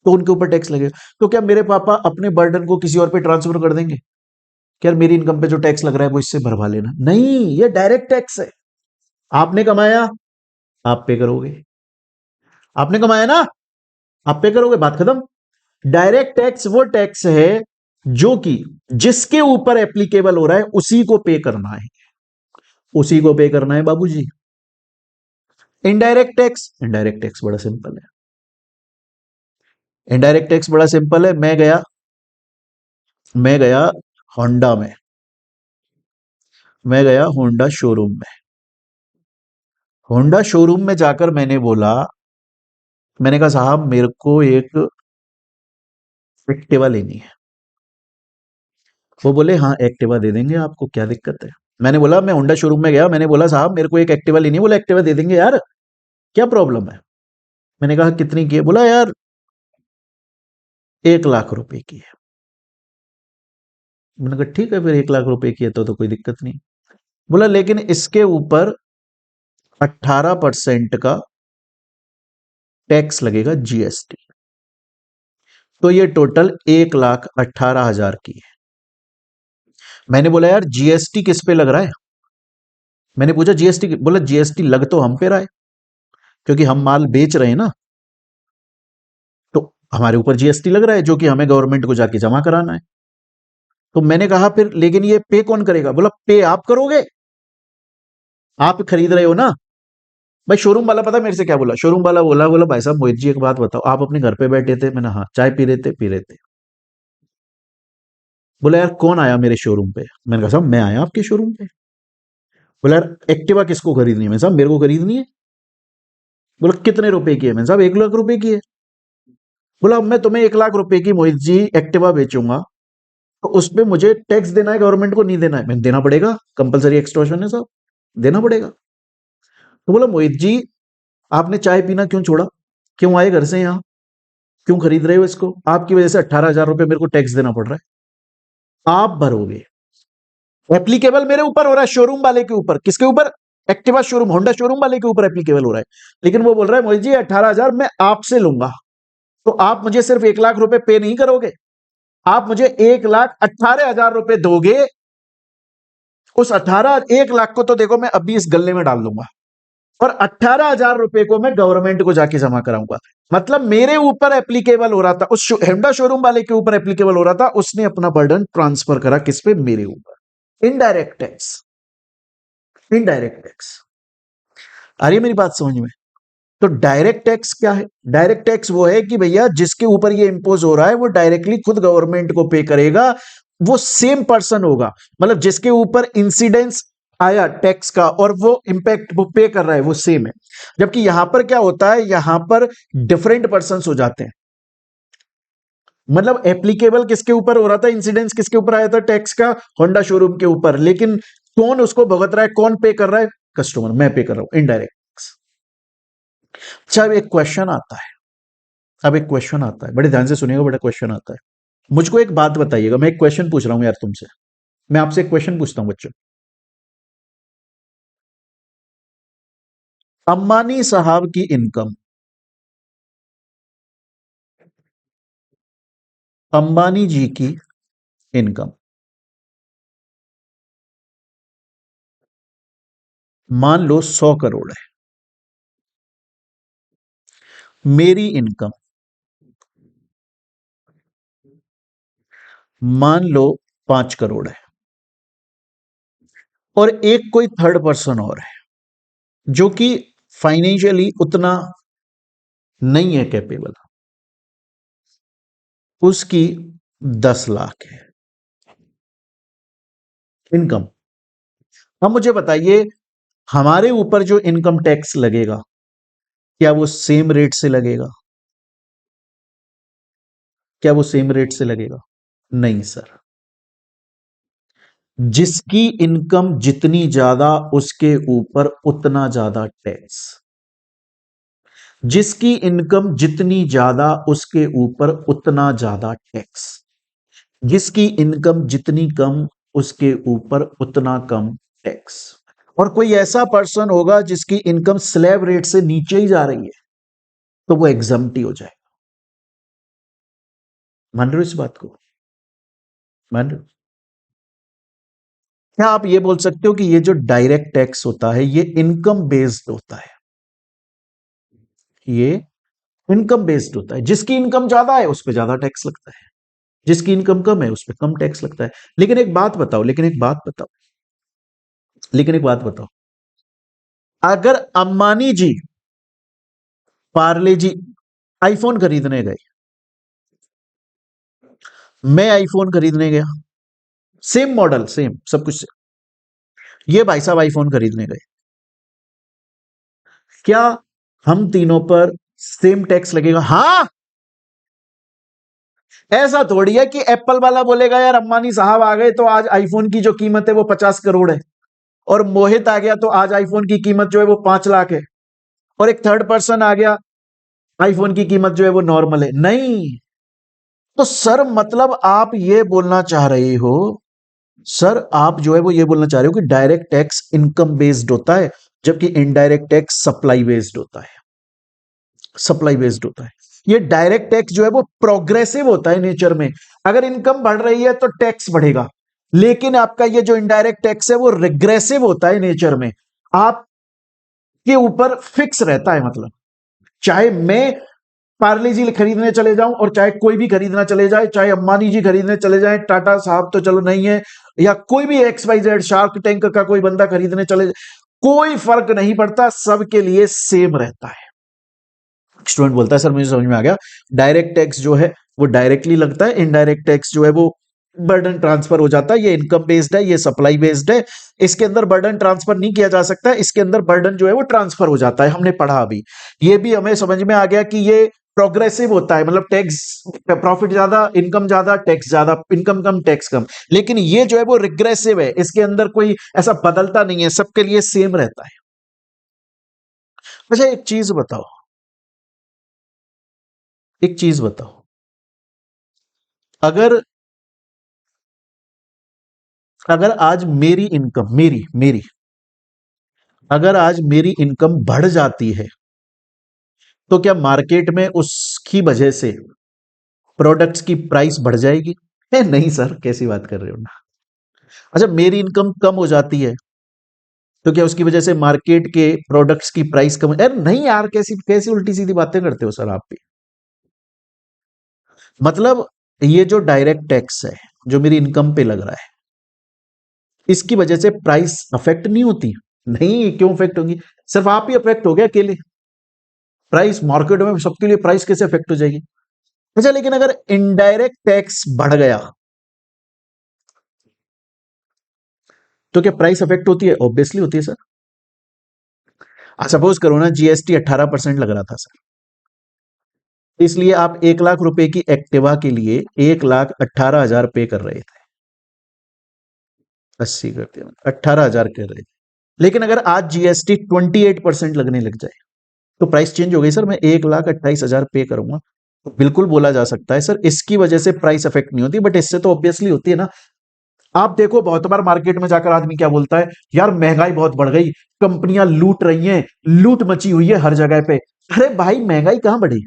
तो उनके ऊपर टैक्स लगेगा। तो क्या मेरे पापा अपने बर्डन को किसी और पे ट्रांसफर कर देंगे? क्या मेरी इनकम पे जो टैक्स लग रहा है वो इससे भरवा लेना? नहीं, ये डायरेक्ट टैक्स है। आपने कमाया, आप पे करोगे। आपने कमाया ना, आप पे करोगे, बात खत्म। डायरेक्ट टैक्स वो टैक्स है जो कि जिसके ऊपर एप्लीकेबल हो रहा है उसी को पे करना है, उसी को पे करना है बाबूजी। इनडायरेक्ट टैक्स, इनडायरेक्ट टैक्स बड़ा सिंपल है। इनडायरेक्ट टैक्स बड़ा सिंपल है। मैं गया होंडा में, मैं गया होंडा शोरूम में। होंडा शोरूम में जाकर मैंने बोला, मैंने कहा साहब मेरे को एक एक्टिवा लेनी है। वो बोले हाँ एक्टिवा दे देंगे आपको, क्या दिक्कत है? मैंने बोला, मैं होंडा शोरूम में गया, मैंने बोला साहब मेरे को एक एक्टिवा लेनी है। बोला एक्टिवा दे देंगे यार, क्या प्रॉब्लम है? मैंने कहा कितनी की है? बोला यार 1 लाख रुपए की है। मैंने कहा ठीक है, फिर 1 लाख रुपए की है तो कोई दिक्कत नहीं। बोला लेकिन इसके ऊपर 18% का टैक्स लगेगा, जीएसटी। तो ये टोटल 1,18,000 की है। मैंने बोला यार जीएसटी किस पे लग रहा है? मैंने पूछा जीएसटी, बोला जीएसटी लग तो हम पे रहा है क्योंकि हम माल बेच रहे हैं ना, तो हमारे ऊपर जीएसटी लग रहा है जो कि हमें गवर्नमेंट को जाके जमा कराना है। तो मैंने कहा फिर लेकिन ये पे कौन करेगा? बोला पे आप करोगे, आप खरीद रहे हो ना। भाई शोरूम वाला पता है मेरे से क्या बोला? शोरूम वाला बोला भाई साहब मोहित जी एक बात बताओ, आप अपने घर पे बैठे थे? मैंने हाँ। चाय पी रहे थे। बोला यार कौन आया मेरे शोरूम पे? मैंने कहा साहब मैं आया आपके शोरूम पे। बोला यार एक्टिवा किसको खरीदनी है? मैंने साहब मेरे को खरीदनी है। बोला कितने रुपए की है? मैंने साहब 1 लाख रुपए की है। बोला अब मैं तुम्हें 1 लाख रुपए की मोहित जी एक्टिवा बेचूंगा तो उस पे मुझे टैक्स देना है गवर्नमेंट को, नहीं देना है? मैंने देना पड़ेगा, कंपलसरी एक्सटॉर्शन है साहब, देना पड़ेगा। तो बोला मोहित जी आपने चाय पीना क्यों छोड़ा? क्यों आए घर से यहाँ? क्यों खरीद रहे हो इसको? आपकी वजह से 18,000 रुपए मेरे को टैक्स देना पड़ रहा है, आप भरोगे। एप्लीकेबल मेरे ऊपर हो रहा है, शोरूम वाले के ऊपर। किसके ऊपर? एक्टिवा शोरूम, होंडा शोरूम वाले के ऊपर एप्लीकेबल हो रहा है। लेकिन वो बोल रहा है मोहित जी 18,000 मैं आपसे लूंगा, तो आप मुझे सिर्फ 1 लाख रुपए पे नहीं करोगे, आप मुझे 1,18,000 रुपए दोगे। उस 1 लाख को तो देखो मैं अभी इस गले में डाल दूंगा, और 18,000 रुपए को मैं गवर्नमेंट को जाके जमा कराऊंगा। मतलब मेरे ऊपर एप्लीकेबल हो रहा था, उस होंडा शोरूम वाले के ऊपर एप्लीकेबल हो रहा था, उसने अपना बर्डन ट्रांसफर करा किस पे? मेरे ऊपर। Indirect tax, indirect tax. आ रही है मेरी बात समझ में? तो डायरेक्ट टैक्स क्या है? डायरेक्ट टैक्स वो है कि भैया जिसके ऊपर ये इंपोज हो रहा है वो डायरेक्टली खुद गवर्नमेंट को पे करेगा, वो सेम पर्सन होगा। मतलब जिसके ऊपर इंसिडेंस आया टैक्स का और वो इंपैक्ट वो पे कर रहा है वो सेम है। जबकि यहां पर क्या होता है, यहां पर डिफरेंट पर्सन हो जाते हैं। मतलब एप्लीकेबल किसके ऊपर हो रहा था, इंसिडेंस किसके ऊपर आया था टैक्स का? होंडा शोरूम के ऊपर। लेकिन कौन उसको भुगत रहा है, कौन पे कर रहा है? कस्टमर, मैं पे कर रहा हूं, इनडायरेक्ट टैक्स। अच्छा अब एक क्वेश्चन आता है, अब एक क्वेश्चन आता है, बड़े ध्यान से सुनिएगा, बड़ा क्वेश्चन आता है। मुझको एक बात बताइएगा, मैं एक क्वेश्चन पूछ रहा हूं यार तुमसे, मैं आपसे एक क्वेश्चन पूछता हूं बच्चों। अंबानी साहब की इनकम, अंबानी जी की इनकम मान लो 100 करोड़ है। मेरी इनकम मान लो 5 करोड़ है। और एक कोई थर्ड पर्सन और है जो कि फाइनेंशियली उतना नहीं है कैपेबल, उसकी 10 लाख है इनकम। अब मुझे बताइए हमारे ऊपर जो इनकम टैक्स लगेगा क्या वो सेम रेट से लगेगा? क्या वो सेम रेट से लगेगा? नहीं सर। जिसकी इनकम जितनी ज्यादा उसके ऊपर उतना ज्यादा टैक्स। जिसकी इनकम जितनी ज्यादा उसके ऊपर उतना ज्यादा टैक्स। जिसकी इनकम जितनी कम उसके ऊपर उतना कम टैक्स। और कोई ऐसा पर्सन होगा जिसकी इनकम स्लैब रेट से नीचे ही जा रही है तो वो एग्जम्प्ट ही हो जाएगा। मान रहे हो इस बात को? मान रहे हो? क्या आप ये बोल सकते हो कि ये जो डायरेक्ट टैक्स होता है ये इनकम बेस्ड होता है? ये इनकम बेस्ड होता है। जिसकी इनकम ज्यादा है उस पर ज्यादा टैक्स लगता है, जिसकी इनकम कम है उस पर कम टैक्स लगता है। लेकिन एक बात बताओ, लेकिन एक बात बताओ, अगर अंबानी जी पार्ले जी आईफोन खरीदने गए, मैं आईफोन खरीदने गया, सेम मॉडल सेम सब कुछ, ये भाई साहब आईफोन खरीदने गए, क्या हम तीनों पर सेम टैक्स लगेगा? हाँ। ऐसा थोड़ी है कि एप्पल वाला बोलेगा यार अंबानी साहब आ गए तो आज आईफोन की जो कीमत है वो 50 करोड़ है, और मोहित आ गया तो आज आईफोन की कीमत जो है वो 5 लाख है, और एक थर्ड पर्सन आ गया आईफोन की कीमत जो है वो नॉर्मल है। नहीं। तो सर मतलब आप ये बोलना चाह रहे हो, सर आप जो है वो ये बोलना चाह रहे हो कि डायरेक्ट टैक्स इनकम बेस्ड होता है जबकि इनडायरेक्ट टैक्स सप्लाई बेस्ड होता है। सप्लाई बेस्ड होता है। ये डायरेक्ट टैक्स जो है वो प्रोग्रेसिव होता है नेचर में। अगर इनकम बढ़ रही है तो टैक्स बढ़ेगा, लेकिन आपका ये जो इनडायरेक्ट टैक्स है वो रिग्रेसिव होता है नेचर में। आपके ऊपर फिक्स रहता है, मतलब चाहे मैं पार्ले जी खरीदने चले जाऊं और चाहे कोई भी खरीदना चले जाए, चाहे अंबानी जी खरीदने चले जाए, टाटा साहब तो चलो नहीं है, या कोई भी X Y Z Shark Tank का कोई बंदा खरीदने चले जाए, कोई फर्क नहीं पड़ता, सबके लिए सेम रहता है। स्टूडेंट बोलता है सर मुझे समझ में आ गया, डायरेक्ट टैक्स जो है वो डायरेक्टली लगता है, इनडायरेक्ट टैक्स जो है वो बर्डन ट्रांसफर हो जाता है। ये इनकम बेस्ड है, ये सप्लाई बेस्ड है, इसके अंदर बर्डन ट्रांसफर नहीं किया जा सकता, इसके अंदर बर्डन जो है वो ट्रांसफर हो जाता है। हमने पढ़ा अभी, ये भी हमें समझ में आ गया कि ये प्रोग्रेसिव होता है, मतलब टैक्स प्रॉफिट ज्यादा इनकम ज्यादा टैक्स ज्यादा, इनकम कम टैक्स कम। लेकिन ये जो है वो रिग्रेसिव है, इसके अंदर कोई ऐसा बदलता नहीं है, सबके लिए सेम रहता है। अच्छा एक चीज बताओ, एक चीज बताओ, अगर अगर आज मेरी इनकम मेरी मेरी अगर आज मेरी इनकम बढ़ जाती है तो क्या मार्केट में उसकी वजह से प्रोडक्ट्स की प्राइस बढ़ जाएगी? नहीं सर, कैसी बात कर रहे हो ना। अच्छा मेरी इनकम कम हो जाती है तो क्या उसकी वजह से मार्केट के प्रोडक्ट्स की प्राइस कम? यार नहीं यार, कैसी कैसी उल्टी सीधी बातें करते हो सर आप भी। मतलब ये जो डायरेक्ट टैक्स है जो मेरी इनकम पे लग रहा है, इसकी वजह से प्राइस अफेक्ट नहीं होती? नहीं, क्यों अफेक्ट होगी? सिर्फ आप ही अफेक्ट हो गया अकेले? प्राइस मार्केट में सबके लिए प्राइस कैसे अफेक्ट हो जाएगी? अच्छा लेकिन अगर इनडायरेक्ट टैक्स बढ़ गया तो क्या प्राइस अफेक्ट होती है? ऑब्वियसली होती है सर। सपोज करो ना जीएसटी 18% लग रहा था सर, इसलिए आप 1 लाख रुपए की एक्टिवा के लिए 1,18,000 पे कर रहे थे, 80 करते हैं 18,000 कर रहे थे। लेकिन अगर आज जीएसटी 28% लगने लग जाए तो प्राइस चेंज हो गई सर, मैं 1,28,000 पे करूंगा। तो बिल्कुल बोला जा सकता है सर इसकी वजह से प्राइस अफेक्ट नहीं होती, बट इससे तो ऑब्वियसली होती है ना। आप देखो बहुत बार मार्केट में जाकर आदमी क्या बोलता है, यार महंगाई बहुत बढ़ गई, कंपनियां लूट रही हैं, लूट मची हुई है हर जगह पे। अरे भाई महंगाई कहां बढ़ी?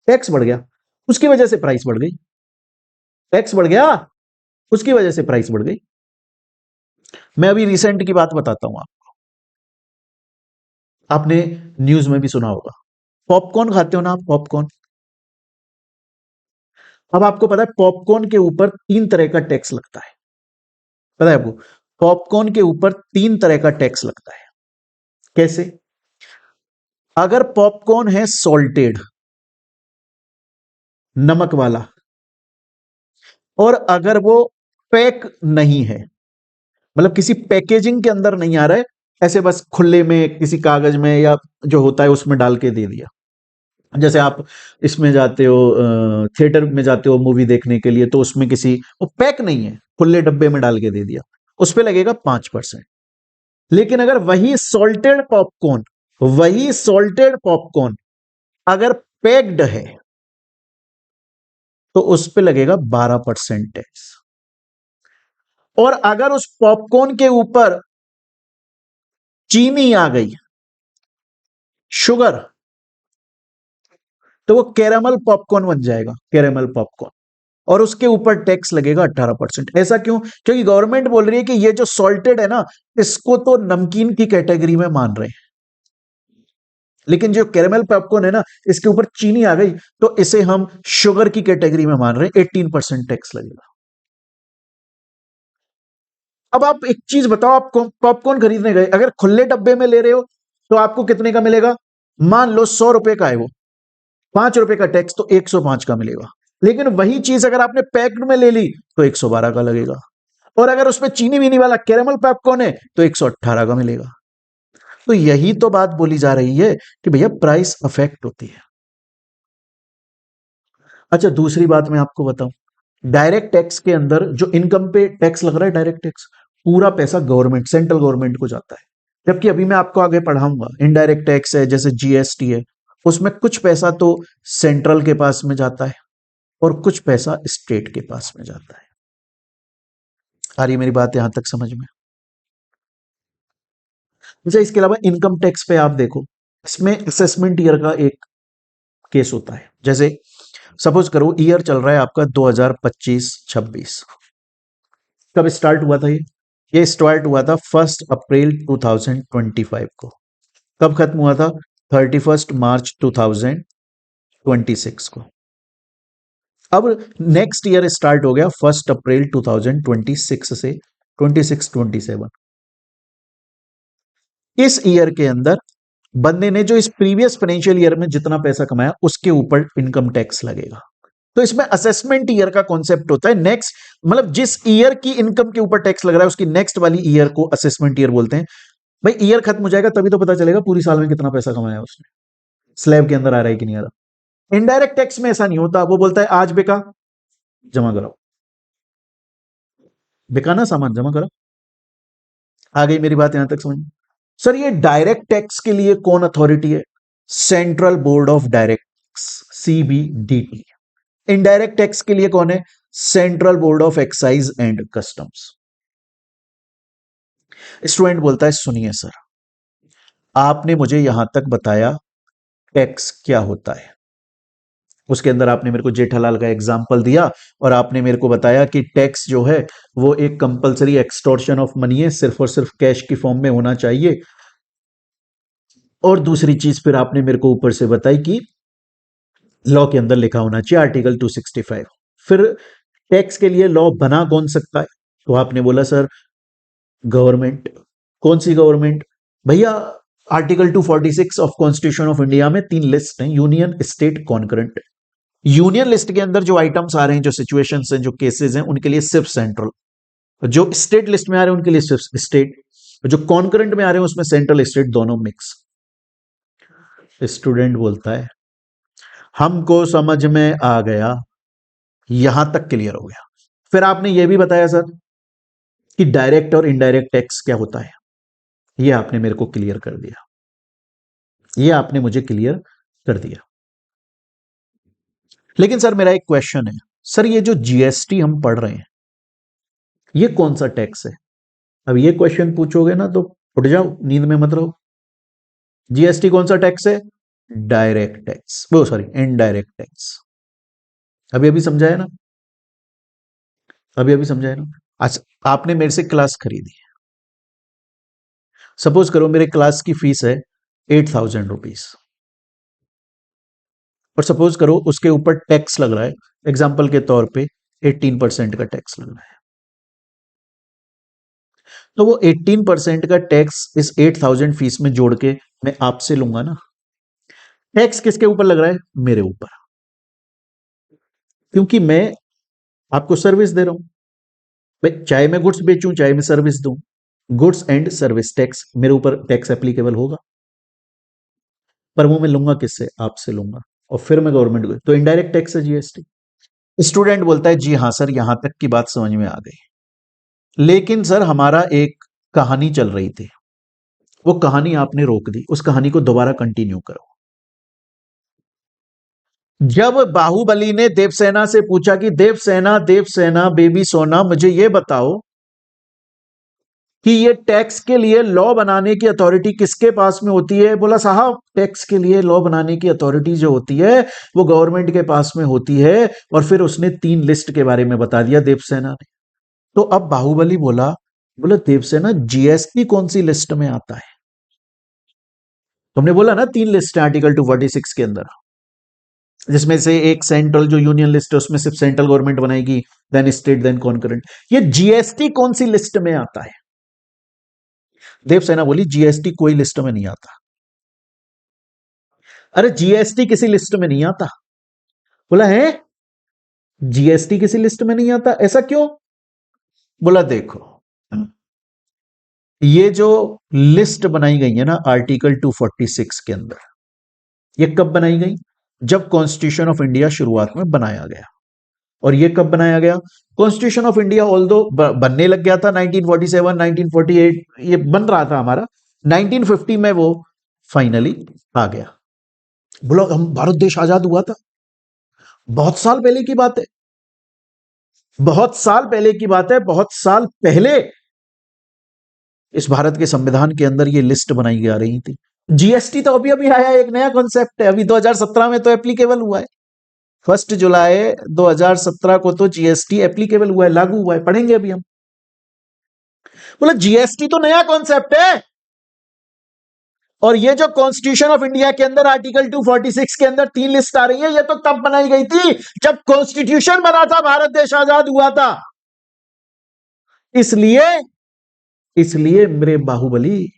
टैक्स बढ़ गया, उसकी वजह से प्राइस बढ़ गई। टैक्स बढ़ गया, उसकी वजह से प्राइस बढ़ गई। मैं अभी रिसेंट की बात बताता हूं आपने न्यूज में भी सुना होगा, पॉपकॉर्न खाते हो ना आप, पॉपकॉर्न। अब आपको पता है पॉपकॉर्न के ऊपर 3 तरह का टैक्स लगता है, पता है आपको? पॉपकॉर्न के ऊपर 3 तरह का टैक्स लगता है। कैसे? अगर पॉपकॉर्न है सॉल्टेड, नमक वाला, और अगर वो पैक नहीं है, मतलब किसी पैकेजिंग के अंदर नहीं आ रहा है, ऐसे बस खुले में किसी कागज में या जो होता है उसमें डाल के दे दिया, जैसे आप इसमें जाते हो, थिएटर में जाते हो मूवी देखने के लिए, तो उसमें किसी वो पैक नहीं है, खुले डब्बे में डाल के दे दिया, उस पे लगेगा 5%। लेकिन अगर वही सॉल्टेड पॉपकॉर्न अगर पैक्ड है तो उस पे लगेगा 12% टैक्स। और अगर उस पॉपकॉर्न के ऊपर चीनी आ गई, शुगर, तो वो कैरामल पॉपकॉर्न बन जाएगा, कैरामल पॉपकॉर्न, और उसके ऊपर टैक्स लगेगा 18%। ऐसा क्यों? क्योंकि गवर्नमेंट बोल रही है कि ये जो सॉल्टेड है ना, इसको तो नमकीन की कैटेगरी में मान रहे हैं, लेकिन जो कैरेमल पॉपकॉर्न है ना, इसके ऊपर चीनी आ गई तो इसे हम शुगर की कैटेगरी में मान रहे हैं, 18% टैक्स लगेगा। अब आप एक चीज बताओ, आप पॉपकॉर्न खरीदने गए, अगर खुले डब्बे में ले रहे हो तो आपको कितने का मिलेगा? मान लो 100 रुपए का है वो, 5 रुपए का टैक्स, तो 105 का मिलेगा। लेकिन वही चीज अगर आपने पैक्ड में ले ली तो 112 का लगेगा। और अगर उसमें चीनी वीनी वाला कैरेमल पॉपकॉर्न है तो 118 का मिलेगा। तो यही तो बात बोली जा रही है कि भैया प्राइस अफेक्ट होती है। अच्छा, दूसरी बात मैं आपको बताऊं, डायरेक्ट टैक्स के अंदर जो इनकम पे टैक्स लग रहा है, डायरेक्ट टैक्स, पूरा पैसा गवर्नमेंट, सेंट्रल गवर्नमेंट को जाता है। जबकि अभी मैं आपको आगे पढ़ाऊंगा, इनडायरेक्ट टैक्स है जैसे जीएसटी है, उसमें कुछ पैसा तो सेंट्रल के पास में जाता है और कुछ पैसा स्टेट के पास में जाता है। आ रही है मेरी बात यहां तक समझ में? अच्छा, इसके अलावा इनकम टैक्स पे आप देखो, इसमें असेसमेंट ईयर का एक केस होता है। जैसे सपोज करो ईयर चल रहा है आपका 2025-26, कब स्टार्ट हुआ था ये स्टार्ट हुआ था 1 अप्रैल 2025 को। कब खत्म हुआ था? 31 मार्च 2026 को। अब नेक्स्ट ईयर स्टार्ट हो गया 1 अप्रैल 2026 से 26-27। इस ईयर के अंदर बंदे ने जो इस प्रीवियस फाइनेंशियल ईयर में जितना पैसा कमाया उसके ऊपर इनकम टैक्स लगेगा। तो इसमें असेसमेंट ईयर का कॉन्सेप्ट होता है। नेक्स्ट मतलब जिस ईयर की इनकम के ऊपर टैक्स लग रहा है उसकी नेक्स्ट वाली ईयर को असेसमेंट ईयर बोलते हैं। भाई ईयर खत्म हो जाएगा तभी तो पता चलेगा पूरी साल में कितना पैसा कमाया उसने, स्लैब के अंदर आ रहा है कि नहीं आ रहा। इनडायरेक्ट टैक्स में ऐसा नहीं होता, वो बोलता है आज बिका, जमा कराओ, बिका ना सामान, जमा करो। आ गई मेरी बात यहां तक समझ में? सर ये डायरेक्ट टैक्स के लिए कौन अथॉरिटी है? Central board of direct, CBDT. Indirect tax के लिए कौन है? Central board of excise and customs. Student बोलता है सुनिए सर, आपने मुझे यहां तक बताया टैक्स क्या होता है, उसके अंदर आपने मेरे को जेठालाल का एग्जाम्पल दिया और आपने मेरे को बताया कि टैक्स जो है वो एक कंपलसरी एक्सटॉर्शन ऑफ मनी है, सिर्फ और सिर्फ कैश की फॉर्म में होना चाहिए। और दूसरी चीज फिर आपने मेरे को ऊपर से बताई कि लॉ के अंदर लिखा होना चाहिए आर्टिकल 265। फिर टैक्स के लिए लॉ बना कौन सकता है? तो आपने बोला सर गवर्नमेंट। कौन सी गवर्नमेंट? भैया article 246 of constitution of India में 3 लिस्ट हैं, union, state, concurrent. Union list के अंदर जो आइटम्स आ रहे हैं, जो सिचुएशंस हैं, जो केसेस हैं, उनके लिए सिर्फ सेंट्रल। जो स्टेट लिस्ट में आ रहे हैं उनके लिए सिर्फ स्टेट। जो कॉन्करेंट में आ रहे हैं उसमें सेंट्रल स्टेट दोनों मिक्स। स्टूडेंट बोलता है हमको समझ में आ गया, यहां तक क्लियर हो गया। फिर आपने यह भी बताया सर कि डायरेक्ट और इनडायरेक्ट टैक्स क्या होता है, यह आपने मेरे को क्लियर कर दिया, यह आपने मुझे क्लियर कर दिया। लेकिन सर मेरा एक क्वेश्चन है, सर ये जो जीएसटी हम पढ़ रहे हैं ये कौन सा टैक्स है? अब ये क्वेश्चन पूछोगे ना तो उठ जाओ, नींद में मत रहो। जीएसटी कौन सा टैक्स है? डायरेक्ट टैक्स, वो सॉरी इनडायरेक्ट टैक्स। अभी अभी समझाया ना, अभी अभी समझाया ना। अच्छा, आपने मेरे से क्लास खरीदी, सपोज करो मेरे क्लास की फीस है 8,000 रुपीज, और सपोज करो उसके ऊपर टैक्स लग रहा है, एग्जाम्पल के तौर पे 18% का टैक्स लग रहा है। तो वो 18% का टैक्स इस 8,000 फीस में जोड़ के मैं आपसे लूंगा ना। टैक्स किसके ऊपर लग रहा है? मेरे ऊपर, क्योंकि मैं आपको सर्विस दे रहा हूं। भाई चाहे मैं गुड्स बेचूं चाहे मैं सर्विस दूं, गुड्स एंड सर्विस टैक्स मेरे ऊपर टैक्स एप्लीकेबल होगा। पर वो मैं लूंगा किससे? आपसे लूंगा। और फिर मैं गवर्नमेंट को, तो इनडायरेक्ट टैक्स है जीएसटी। स्टूडेंट बोलता है जी हाँ सर, यहां तक की बात समझ में आ गई, लेकिन सर हमारा एक कहानी चल रही थी, वो कहानी आपने रोक दी, उस कहानी को दोबारा कंटिन्यू करो। जब बाहुबली ने देवसेना से पूछा कि देवसेना देवसेना बेबी सोना, मुझे ये बताओ कि ये टैक्स के लिए लॉ बनाने की अथॉरिटी किसके पास में होती है? बोला साहब टैक्स के लिए लॉ बनाने की अथॉरिटी जो होती है वो गवर्नमेंट के पास में होती है। और फिर उसने 3 लिस्ट के बारे में बता दिया देवसेना ने। तो अब बाहुबली बोला, बोला देवसेना जीएसटी कौन सी लिस्ट में आता है? तुमने बोला ना 3 लिस्ट है आर्टिकल 246 के अंदर, जिसमें से एक सेंट्रल जो यूनियन लिस्ट है उसमें सिर्फ सेंट्रल गवर्नमेंट बनाएगी, देन स्टेट, देन कॉन्करेंट। ये जीएसटी कौन सी लिस्ट में आता है? देवसेना बोली जीएसटी कोई लिस्ट में नहीं आता। अरे जीएसटी किसी लिस्ट में नहीं आता। बोला है जीएसटी किसी लिस्ट में नहीं आता, ऐसा क्यों? बोला देखो, ये जो लिस्ट बनाई गई है ना आर्टिकल 246 के अंदर, ये कब बनाई गई? जब कॉन्स्टिट्यूशन ऑफ इंडिया शुरुआत में बनाया गया। और ये कब बनाया गया? कॉन्स्टिट्यूशन ऑफ इंडिया ऑल्दो बनने लग गया था 1947 1948, ये बन रहा था हमारा, 1950 में वो फाइनली आ गया। बोलो हम भारत देश आजाद हुआ था, बहुत साल पहले की बात है, बहुत साल पहले की बात है, बहुत साल पहले इस भारत के संविधान के अंदर ये लिस्ट बनाई जा रही थी। जीएसटी तो अभी अभी आया, एक नया कॉन्सेप्ट है, अभी 2017 में तो एप्लीकेबल हुआ है। 1 जुलाई 2017 को तो जीएसटी एप्लीकेबल हुआ है, लागू हुआ है, पढ़ेंगे अभी हम। बोला जीएसटी तो नया कॉन्सेप्ट है, और ये जो कॉन्स्टिट्यूशन ऑफ इंडिया के अंदर आर्टिकल 246 के अंदर 3 लिस्ट आ रही है, ये तो तब बनाई गई थी जब कॉन्स्टिट्यूशन बना था, भारत देश आजाद हुआ था। इसलिए इसलिए मेरे बाहुबली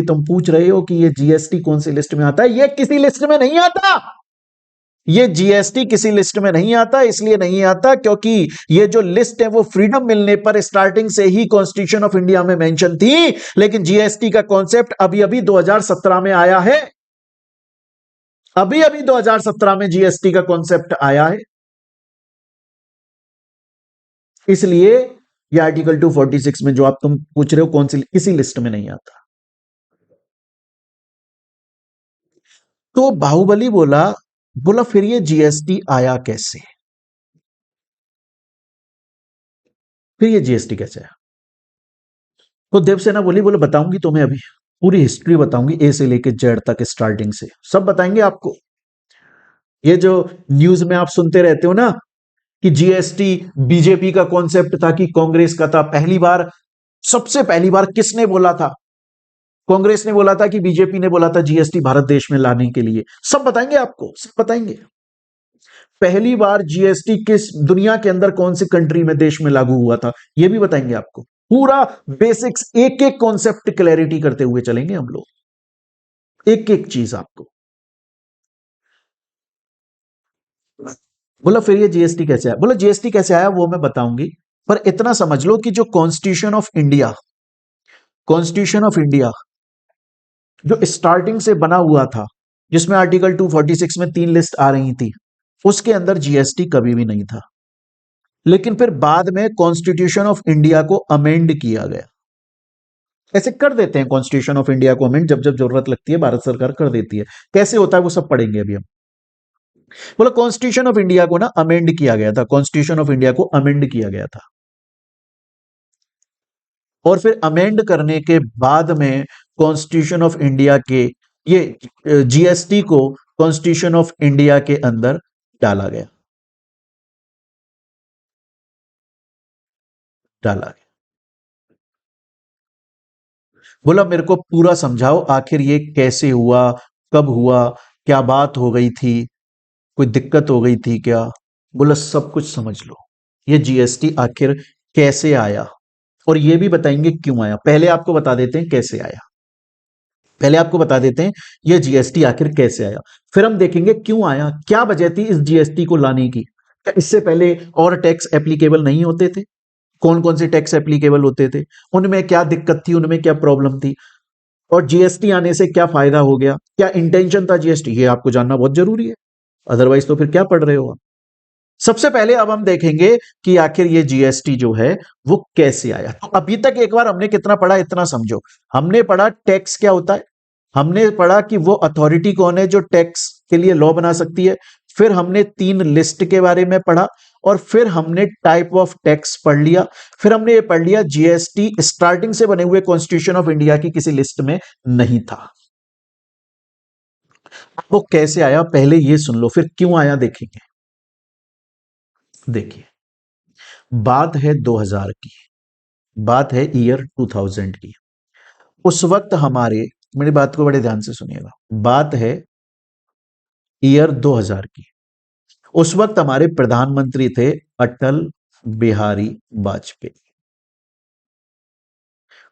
तुम पूछ रहे हो कि ये जीएसटी कौन सी लिस्ट में आता है? ये किसी लिस्ट में नहीं आता, ये जीएसटी किसी लिस्ट में नहीं आता। इसलिए नहीं आता क्योंकि ये जो लिस्ट है वो फ्रीडम मिलने पर स्टार्टिंग से ही कॉन्स्टिट्यूशन ऑफ इंडिया में मेंशन थी, लेकिन जीएसटी का कॉन्सेप्ट अभी अभी 2017 में आया है, अभी अभी 2017 में जीएसटी का कॉन्सेप्ट आया है। इसलिए ये आर्टिकल 246 में जो आप तुम पूछ रहे हो कौन सी, किसी लिस्ट में नहीं आता। तो बाहुबली बोला, बोला फिर ये जीएसटी आया कैसे? फिर ये जीएसटी कैसे आया? तो देवसेना बोली, बोले बताऊंगी तुम्हें, अभी पूरी हिस्ट्री बताऊंगी, ए से लेके जेड तक, स्टार्टिंग से सब बताएंगे आपको। ये जो न्यूज में आप सुनते रहते हो ना कि जीएसटी बीजेपी का कॉन्सेप्ट था कि कांग्रेस का था, पहली बार, सबसे पहली बार किसने बोला था? कांग्रेस ने बोला था कि बीजेपी ने बोला था जीएसटी भारत देश में लाने के लिए? सब बताएंगे आपको, सब बताएंगे। पहली बार जीएसटी किस दुनिया के अंदर कौन सी कंट्री में, देश में लागू हुआ था, यह भी बताएंगे आपको। पूरा बेसिक्स, एक एक कॉन्सेप्ट क्लैरिटी करते हुए चलेंगे हम लोग, एक एक चीज आपको। बोला फिर ये जीएसटी कैसे आया? बोला जीएसटी कैसे आया वो मैं बताऊंगी, पर इतना समझ लो कि जो कॉन्स्टिट्यूशन ऑफ इंडिया जो स्टार्टिंग से बना हुआ था, जिसमें आर्टिकल 246 में 3 लिस्ट आ रही थी, उसके अंदर जीएसटी कभी भी नहीं था। लेकिन फिर बाद में कॉन्स्टिट्यूशन ऑफ इंडिया को अमेंड किया गया। ऐसे कर देते हैं कॉन्स्टिट्यूशन ऑफ इंडिया को अमेंड, जब जब जरूरत लगती है भारत सरकार कर देती है। कैसे होता है वो सब पढ़ेंगे अभी हम। बोला कॉन्स्टिट्यूशन ऑफ इंडिया को ना अमेंड किया गया था, कॉन्स्टिट्यूशन ऑफ इंडिया को अमेंड किया गया था। और फिर अमेंड करने के बाद में कॉन्स्टिट्यूशन ऑफ इंडिया के ये जीएसटी को कॉन्स्टिट्यूशन ऑफ इंडिया के अंदर डाला गया, डाला गया। बोला मेरे को पूरा समझाओ आखिर ये कैसे हुआ, कब हुआ, क्या बात हो गई थी, कोई दिक्कत हो गई थी क्या? बोला सब कुछ समझ लो, ये जीएसटी आखिर कैसे आया, और ये भी बताएंगे क्यों आया। पहले आपको बता देते हैं कैसे आया, पहले आपको बता देते हैं ये जीएसटी आखिर कैसे आया, फिर हम देखेंगे क्यों आया, क्या वजह थी इस जीएसटी को लाने की। क्या इससे पहले और टैक्स एप्लीकेबल नहीं होते थे? कौन कौन से टैक्स एप्लीकेबल होते थे, उनमें क्या दिक्कत थी, उनमें क्या प्रॉब्लम थी? और जीएसटी आने से क्या फायदा हो गया, क्या इंटेंशन था जीएसटी, ये आपको जानना बहुत जरूरी है, अदरवाइज तो फिर क्या पढ़ रहे हो आप। सबसे पहले अब हम देखेंगे कि आखिर ये जीएसटी जो है वो कैसे आया। तो अभी तक एक बार हमने कितना पढ़ा इतना समझो। हमने पढ़ा टैक्स क्या होता है, हमने पढ़ा कि वो अथॉरिटी कौन है जो टैक्स के लिए लॉ बना सकती है, फिर हमने 3 लिस्ट के बारे में पढ़ा, और फिर हमने टाइप ऑफ टैक्स पढ़ लिया, फिर हमने ये पढ़ लिया जीएसटी स्टार्टिंग से बने हुए कॉन्स्टिट्यूशन ऑफ इंडिया की किसी लिस्ट में नहीं था। वो कैसे आया पहले ये सुन लो, फिर क्यों आया देखेंगे। देखिए, बात है 2000 की, बात है ईयर 2000 की। उस वक्त हमारे, मेरी बात को बड़े ध्यान से सुनिएगा, बात है ईयर 2000 की। उस वक्त हमारे प्रधानमंत्री थे अटल बिहारी वाजपेयी।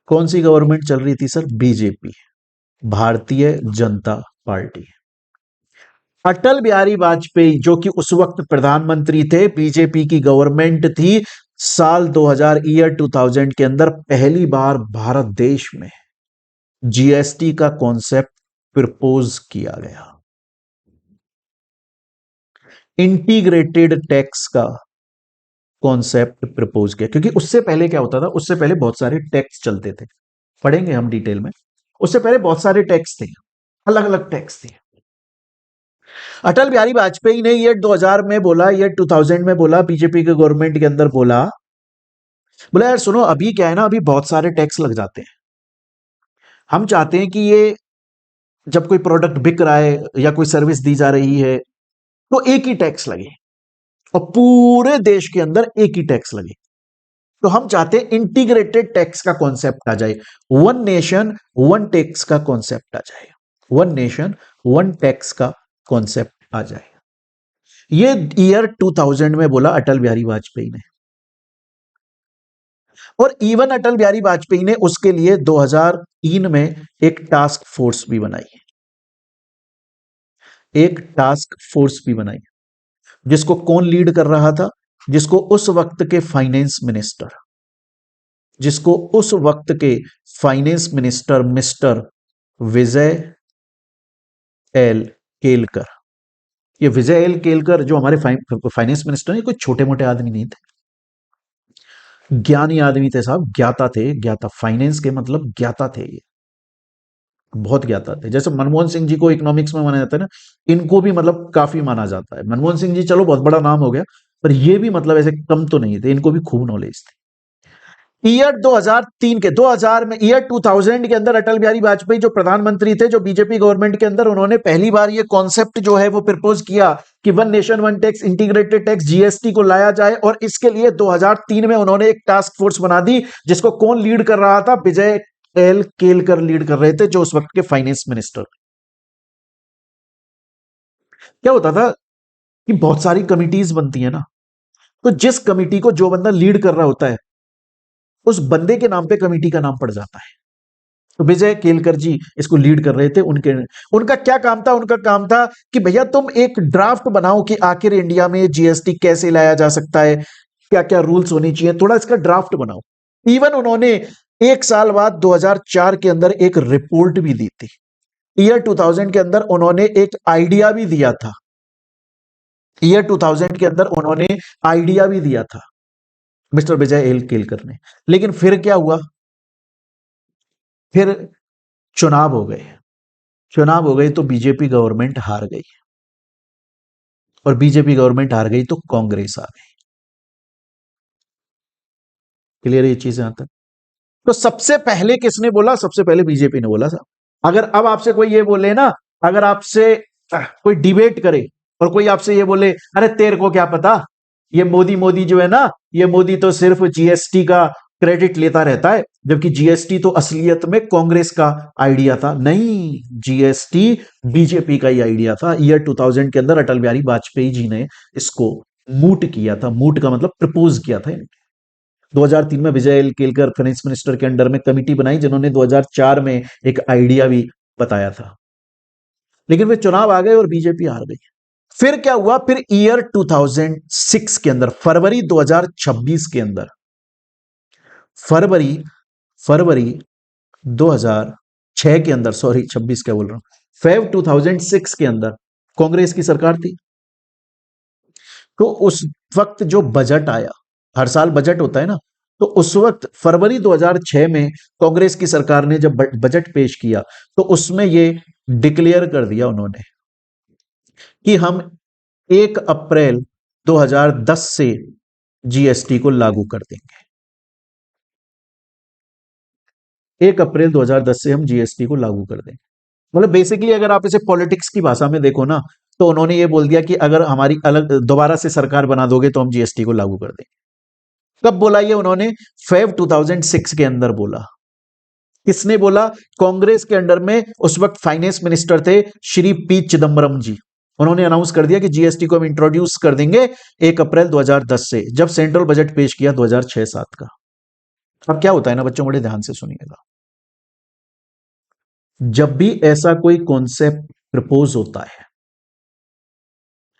कौन सी गवर्नमेंट चल रही थी sir, BJP, Bharatiya Janata party. Atal Bihari Vajpayee जो कि उस वक्त प्रधानमंत्री थे, बीजेपी की गवर्नमेंट थी, साल 2000 ईयर 2000 के अंदर पहली बार भारत देश में जीएसटी का कॉन्सेप्ट प्रपोज किया गया, इंटीग्रेटेड टैक्स का कॉन्सेप्ट प्रपोज किया। क्योंकि उससे पहले क्या होता था, उससे पहले बहुत सारे टैक्स चलते थे, पढ़ेंगे हम डिटेल में। उससे पहले बहुत सारे टैक्स थे, अलग अलग टैक्स थे। अटल बिहारी वाजपेयी ने ईयर 2000 में बोला, ईयर 2000 में बोला, बीजेपी के गवर्नमेंट के अंदर बोला, बोला यार सुनो, अभी क्या है ना, अभी बहुत सारे टैक्स लग जाते हैं, हम चाहते हैं कि ये जब कोई प्रोडक्ट बिक रहा है या कोई सर्विस दी जा रही है तो एक ही टैक्स लगे, और पूरे देश के अंदर एक ही टैक्स लगे। तो हम चाहते हैं इंटीग्रेटेड टैक्स का कॉन्सेप्ट आ जाए, वन नेशन वन टैक्स का कॉन्सेप्ट आ जाए, वन नेशन वन टैक्स का कॉन्सेप्ट आ जाए। ये ईयर 2000 में बोला अटल बिहारी वाजपेयी ने, और इवन अटल बिहारी वाजपेयी ने उसके लिए 2003 में एक टास्क फोर्स भी बनाई, एक टास्क फोर्स भी बनाई, जिसको कौन लीड कर रहा था, जिसको उस वक्त के फाइनेंस मिनिस्टर, जिसको उस वक्त के फाइनेंस मिनिस्टर मिस्टर विजय एल केलकर। ये विजय एल केलकर जो हमारे फाइनेंस मिनिस्टर हैं, कोई छोटे मोटे आदमी नहीं थे, ज्ञानी आदमी थे साहब, ज्ञाता थे, ज्ञाता, फाइनेंस के मतलब ज्ञाता थे ये, बहुत ज्ञाता थे। जैसे मनमोहन सिंह जी को इकोनॉमिक्स में माना जाता है ना, इनको भी मतलब काफी माना जाता है। मनमोहन सिंह जी चलो बहुत बड़ा नाम हो गया, पर ये भी मतलब ऐसे कम तो नहीं थे, इनको भी खूब नॉलेज थी। ईयर 2003 के 2000 में, ईयर 2000 के अंदर अटल बिहारी वाजपेयी जो प्रधानमंत्री थे, जो बीजेपी गवर्नमेंट के अंदर, उन्होंने पहली बार ये कॉन्सेप्ट जो है वो प्रपोज किया कि one nation one tax, integrated tax, GST को लाया जाए। और इसके लिए 2003 में उन्होंने एक टास्क फोर्स बना दी, जिसको कौन लीड कर रहा था, विजय एल केलकर लीड कर रहे थे, जो उस वक्त के फाइनेंस मिनिस्टर। क्या होता था कि बहुत सारी कमिटीज बनती है ना, तो जिस कमिटी को जो बंदा लीड कर रहा होता है, उस बंदे के नाम पे कमिटी का नाम पड़ जाता है। तो विजय केलकर जी इसको लीड कर रहे थे। उनका क्या काम था, उनका काम था कि भैया तुम एक ड्राफ्ट बनाओ कि आखिर इंडिया में जीएसटी कैसे लाया जा सकता है, क्या क्या रूल्स होने चाहिए, थोड़ा इसका ड्राफ्ट बनाओ। इवन उन्होंने एक साल बाद 2004 के अंदर एक रिपोर्ट भी दी थी। ईयर 2000 के अंदर उन्होंने एक आइडिया भी दिया था, ईयर 2000 के अंदर उन्होंने आइडिया भी दिया था मिस्टर विजय एल केलकर ने। लेकिन फिर क्या हुआ, फिर चुनाव हो गए, चुनाव हो गए तो बीजेपी गवर्नमेंट हार गई, और बीजेपी गवर्नमेंट हार गई तो कांग्रेस आ गई। क्लियर ये चीजें आता है। तो सबसे पहले किसने बोला, सबसे पहले बीजेपी ने बोला साहब। अगर अब आपसे कोई ये बोले ना, अगर आपसे कोई डिबेट करे और कोई आपसे ये बोले अरे तेरे को क्या पता, ये मोदी मोदी जो है ना, ये मोदी तो सिर्फ जीएसटी का क्रेडिट लेता रहता है, जबकि जीएसटी तो असलियत में कांग्रेस का आइडिया था। नहीं, जीएसटी बीजेपी का ही आइडिया था। ईयर 2000 के अंदर अटल बिहारी वाजपेयी जी ने इसको मूट किया था, मूट का मतलब प्रपोज किया था। 2003 में विजय एल केलकर फाइनेंस मिनिस्टर के अंडर में कमिटी बनाई, जिन्होंने 2004 में एक आइडिया भी बताया था। लेकिन वे चुनाव आ गए और बीजेपी हार गई। फिर क्या हुआ, फिर ईयर 2006 के अंदर, फरवरी 2026 के अंदर, फरवरी फरवरी 2026 6 के अंदर, सॉरी 26 क्या बोल रहा हूं, फेब 2006 के अंदर कांग्रेस की सरकार थी। तो उस वक्त जो बजट आया, हर साल बजट होता है ना, तो उस वक्त फरवरी 2006 में कांग्रेस की सरकार ने जब बजट पेश किया तो उसमें ये डिक्लेयर कर दिया उन्होंने कि हम 1 अप्रैल 2010 से जीएसटी को लागू कर देंगे। 1 अप्रैल 2010 से हम जीएसटी को लागू कर देंगे। मतलब बेसिकली अगर आप इसे पॉलिटिक्स की भाषा में देखो ना, तो उन्होंने ये बोल दिया कि अगर हमारी अलग दोबारा से सरकार बना दोगे तो हम जीएसटी को लागू कर देंगे। कब बोला ये उन्होंने? फेब 2006 के अंदर बोला। किसने बोला? कांग्रेस के अंडर में उस वक्त फाइनेंस मिनिस्टर थे श्री पी चिदम्बरम जी। उन्होंने अनाउंस कर दिया कि जीएसटी को हम इंट्रोड्यूस कर देंगे 1 अप्रैल 2010 से, जब सेंट्रल बजट पेश किया 2006-7 का। अब क्या होता है ना बच्चों, बड़े ध्यान से सुनिएगा, जब भी ऐसा कोई कॉन्सेप्ट प्रपोज होता है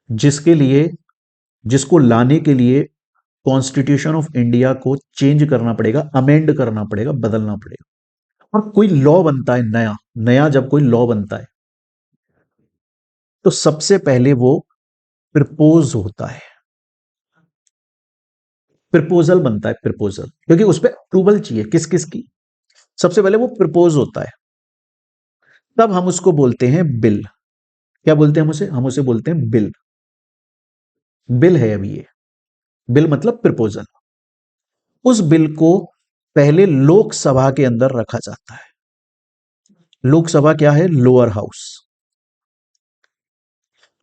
जिसके लिए, जिसको लाने के लिए कॉन्स्टिट्यूशन ऑफ इंडिया को चेंज करना पड़ेगा, अमेंड करना पड़ेगा, बदलना पड़ेगा, और कोई लॉ बनता है नया नया, जब कोई लॉ बनता है तो सबसे पहले वो प्रपोज होता है, प्रपोजल बनता है, प्रपोजल, क्योंकि उस पर अप्रूवल चाहिए किस किस की। सबसे पहले वो प्रपोज होता है, तब हम उसको बोलते हैं बिल। क्या बोलते हैं हम उसे? हम उसे बोलते हैं बिल। बिल है अभी ये, बिल मतलब प्रपोजल। उस बिल को पहले लोकसभा के अंदर रखा जाता है। लोकसभा क्या है? Lower house.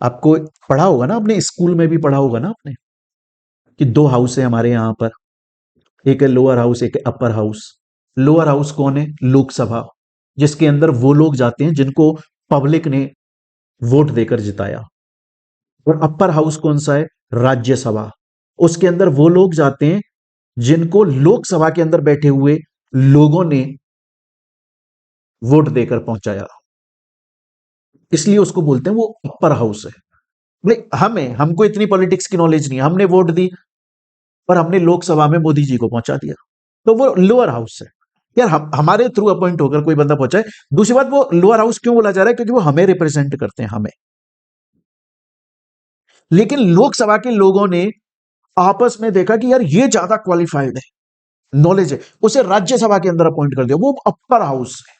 आपको पढ़ा होगा ना, अपने स्कूल में भी पढ़ा होगा ना आपने, कि 2 हाउस है हमारे यहां पर, एक है लोअर हाउस, एक है अपर हाउस। लोअर हाउस कौन है? लोकसभा, जिसके अंदर वो लोग जाते हैं जिनको पब्लिक ने वोट देकर जिताया। और अपर हाउस कौन सा है? राज्यसभा। उसके अंदर वो लोग जाते हैं जिनको लोकसभा के अंदर बैठे हुए लोगों ने वोट देकर पहुंचाया, इसलिए उसको बोलते हैं वो अपर हाउस है। भाई हमको इतनी पॉलिटिक्स की नॉलेज नहीं है, हमने वोट दी और हमने लोकसभा में मोदी जी को पहुंचा दिया, तो वो लोअर हाउस है। यार हमारे थ्रू अपॉइंट होकर कोई बंदा पहुंचा है। दूसरी बात, वो लोअर हाउस क्यों बोला जा रहा है? क्योंकि वो हमें रिप्रेजेंट करते हैं, हमें। लेकिन लोकसभा के लोगों ने आपस में देखा कि यार ये ज्यादा क्वालिफाइड है, नॉलेज है, उसे राज्यसभा के अंदर अपॉइंट कर दिया। वो अपर हाउस है,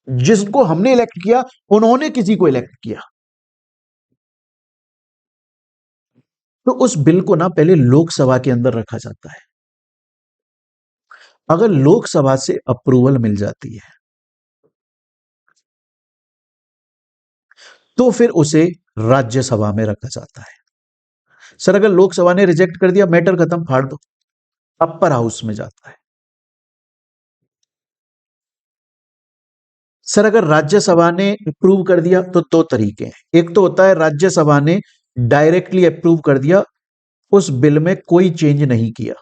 जिसको हमने इलेक्ट किया उन्होंने किसी को इलेक्ट किया। तो उस बिल को ना पहले लोकसभा के अंदर रखा जाता है। अगर लोकसभा से अप्रूवल मिल जाती है तो फिर उसे राज्यसभा में रखा जाता है। सर अगर लोकसभा ने रिजेक्ट कर दिया, मैटर खत्म, फाड़ दो, अपर हाउस में जाता है। सर अगर राज्यसभा ने अप्रूव कर दिया तो 2 तरीके हैं। एक तो होता है राज्यसभा ने डायरेक्टली अप्रूव कर दिया, उस बिल में कोई चेंज नहीं किया,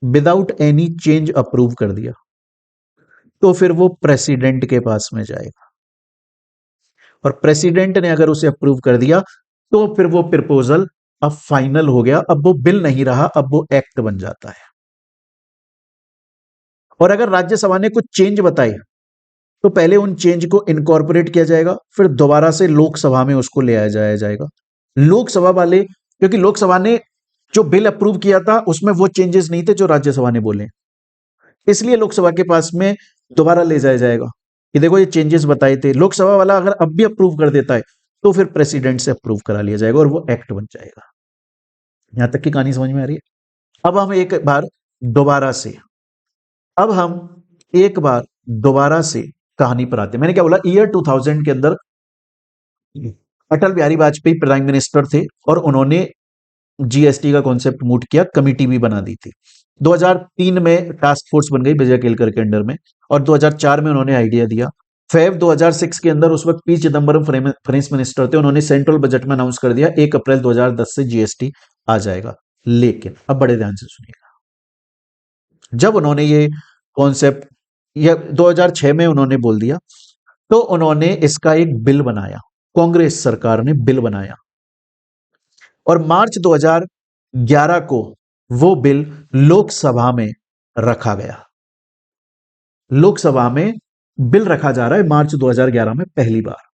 विदाउट एनी चेंज अप्रूव कर दिया, तो फिर वो प्रेसिडेंट के पास में जाएगा, और प्रेसिडेंट ने अगर उसे अप्रूव कर दिया तो फिर वो प्रपोजल अब फाइनल हो गया, अब वो बिल नहीं रहा, अब वो एक्ट बन जाता है। और अगर राज्यसभा ने कुछ चेंज बताए तो पहले उन चेंज को इनकॉर्पोरेट किया जाएगा, फिर दोबारा से लोकसभा में उसको ले आया जाएगा। लोकसभा वाले, क्योंकि लोकसभा ने जो बिल अप्रूव किया था उसमें वो चेंजेस नहीं थे जो राज्यसभा ने बोले, इसलिए लोकसभा के पास में दोबारा ले जाया जाएगा कि देखो ये चेंजेस बताए थे। लोकसभा वाला अगर अब भी अप्रूव कर देता है तो फिर प्रेसिडेंट से अप्रूव करा लिया जाएगा और वो एक्ट बन जाएगा। यहां तक की कहानी समझ में आ रही है? अब हम एक बार दोबारा से अब हम एक बार दोबारा से कहानी पर आते हैं। मैंने क्या बोला? ईयर 2000 के अंदर अटल बिहारी वाजपेयी प्राइम मिनिस्टर थे और उन्होंने जीएसटी का कॉन्सेप्ट मूव किया, कमिटी भी बना दी थी। 2003 में टास्क फोर्स बन गई विजय केलकर के अंडर में, और 2004 में उन्होंने आइडिया दिया। फेब 2006 के अंदर उस वक्त पी चिदम्बरम फाइनेंस मिनिस्टर थे, उन्होंने सेंट्रल बजट में अनाउंस कर दिया 1 अप्रैल 2010 से जीएसटी आ जाएगा। लेकिन अब बड़े ध्यान से सुनिएगा, जब उन्होंने ये कॉन्सेप्ट, ये 2006 में उन्होंने बोल दिया, तो उन्होंने इसका एक बिल बनाया, कांग्रेस सरकार ने बिल बनाया, और मार्च 2011 को वो बिल लोकसभा में रखा गया। लोकसभा में बिल रखा जा रहा है मार्च 2011 में पहली बार।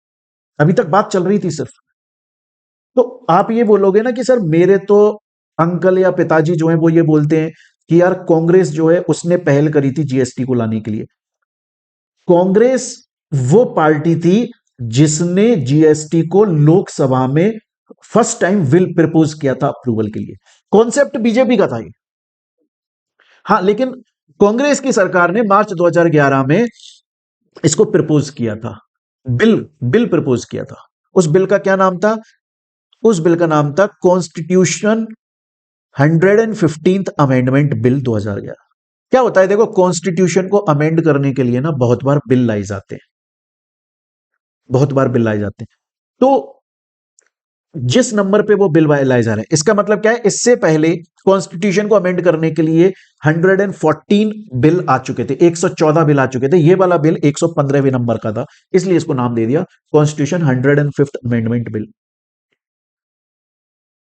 अभी तक बात चल रही थी सिर्फ। तो आप ये बोलोगे ना कि सर मेरे तो अंकल या पिताजी जो हैं वो ये बोलते हैं कि यार कांग्रेस जो है उसने पहल करी थी जीएसटी को लाने के लिए। कांग्रेस वो पार्टी थी जिसने जीएसटी को लोकसभा में फर्स्ट टाइम बिल प्रपोज किया था अप्रूवल के लिए। कॉन्सेप्ट बीजेपी का था ये। हाँ, लेकिन कांग्रेस की सरकार ने मार्च 2011 में इसको प्रपोज किया था। बिल बिल प्रपोज किया था। उस बिल का क्या नाम था? उस बिल का नाम था कॉन्स्टिट्यूशन 115th अमेंडमेंट बिल 2011। क्या होता है, देखो कॉन्स्टिट्यूशन को अमेंड करने के लिए ना बहुत बार बिल लाई जाते हैं, बहुत बार बिल लाए जाते हैं। तो जिस नंबर पे वो बिल लाए जा रहे हैं, इसका मतलब क्या है, इससे पहले कॉन्स्टिट्यूशन को अमेंड करने के लिए 114 बिल आ चुके थे, 114 बिल आ चुके थे। ये वाला बिल 115वें नंबर का था, इसलिए इसको नाम दे दिया constitution 105th amendment bill.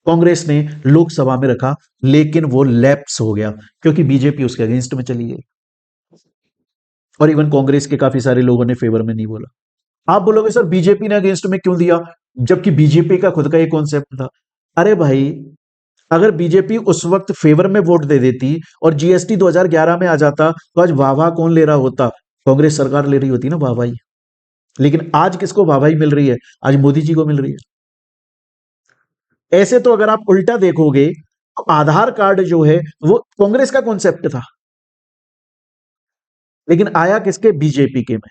Congress ने लोकसभा में रखा, लेकिन वो लैप्स हो गया क्योंकि बीजेपी उसके अगेंस्ट में चली गई। और इवन कांग्रेस के काफी सारे लोगों ने फेवर में नहीं बोला। आप बोलोगे सर बीजेपी ने अगेंस्ट में क्यों दिया, जबकि बीजेपी का खुद का ये कॉन्सेप्ट था। अरे भाई, अगर बीजेपी उस वक्त फेवर में वोट दे देती और जीएसटी 2011 में आ जाता तो आज वाहवाह कौन ले रहा होता? कांग्रेस सरकार ले रही होती ना वाहवाही। लेकिन आज किसको वाहवाही मिल रही है? आज मोदी जी को मिल रही है। ऐसे तो अगर आप उल्टा देखोगे तो आधार कार्ड जो है वो कांग्रेस का कॉन्सेप्ट था, लेकिन आया किसके? बीजेपी के में।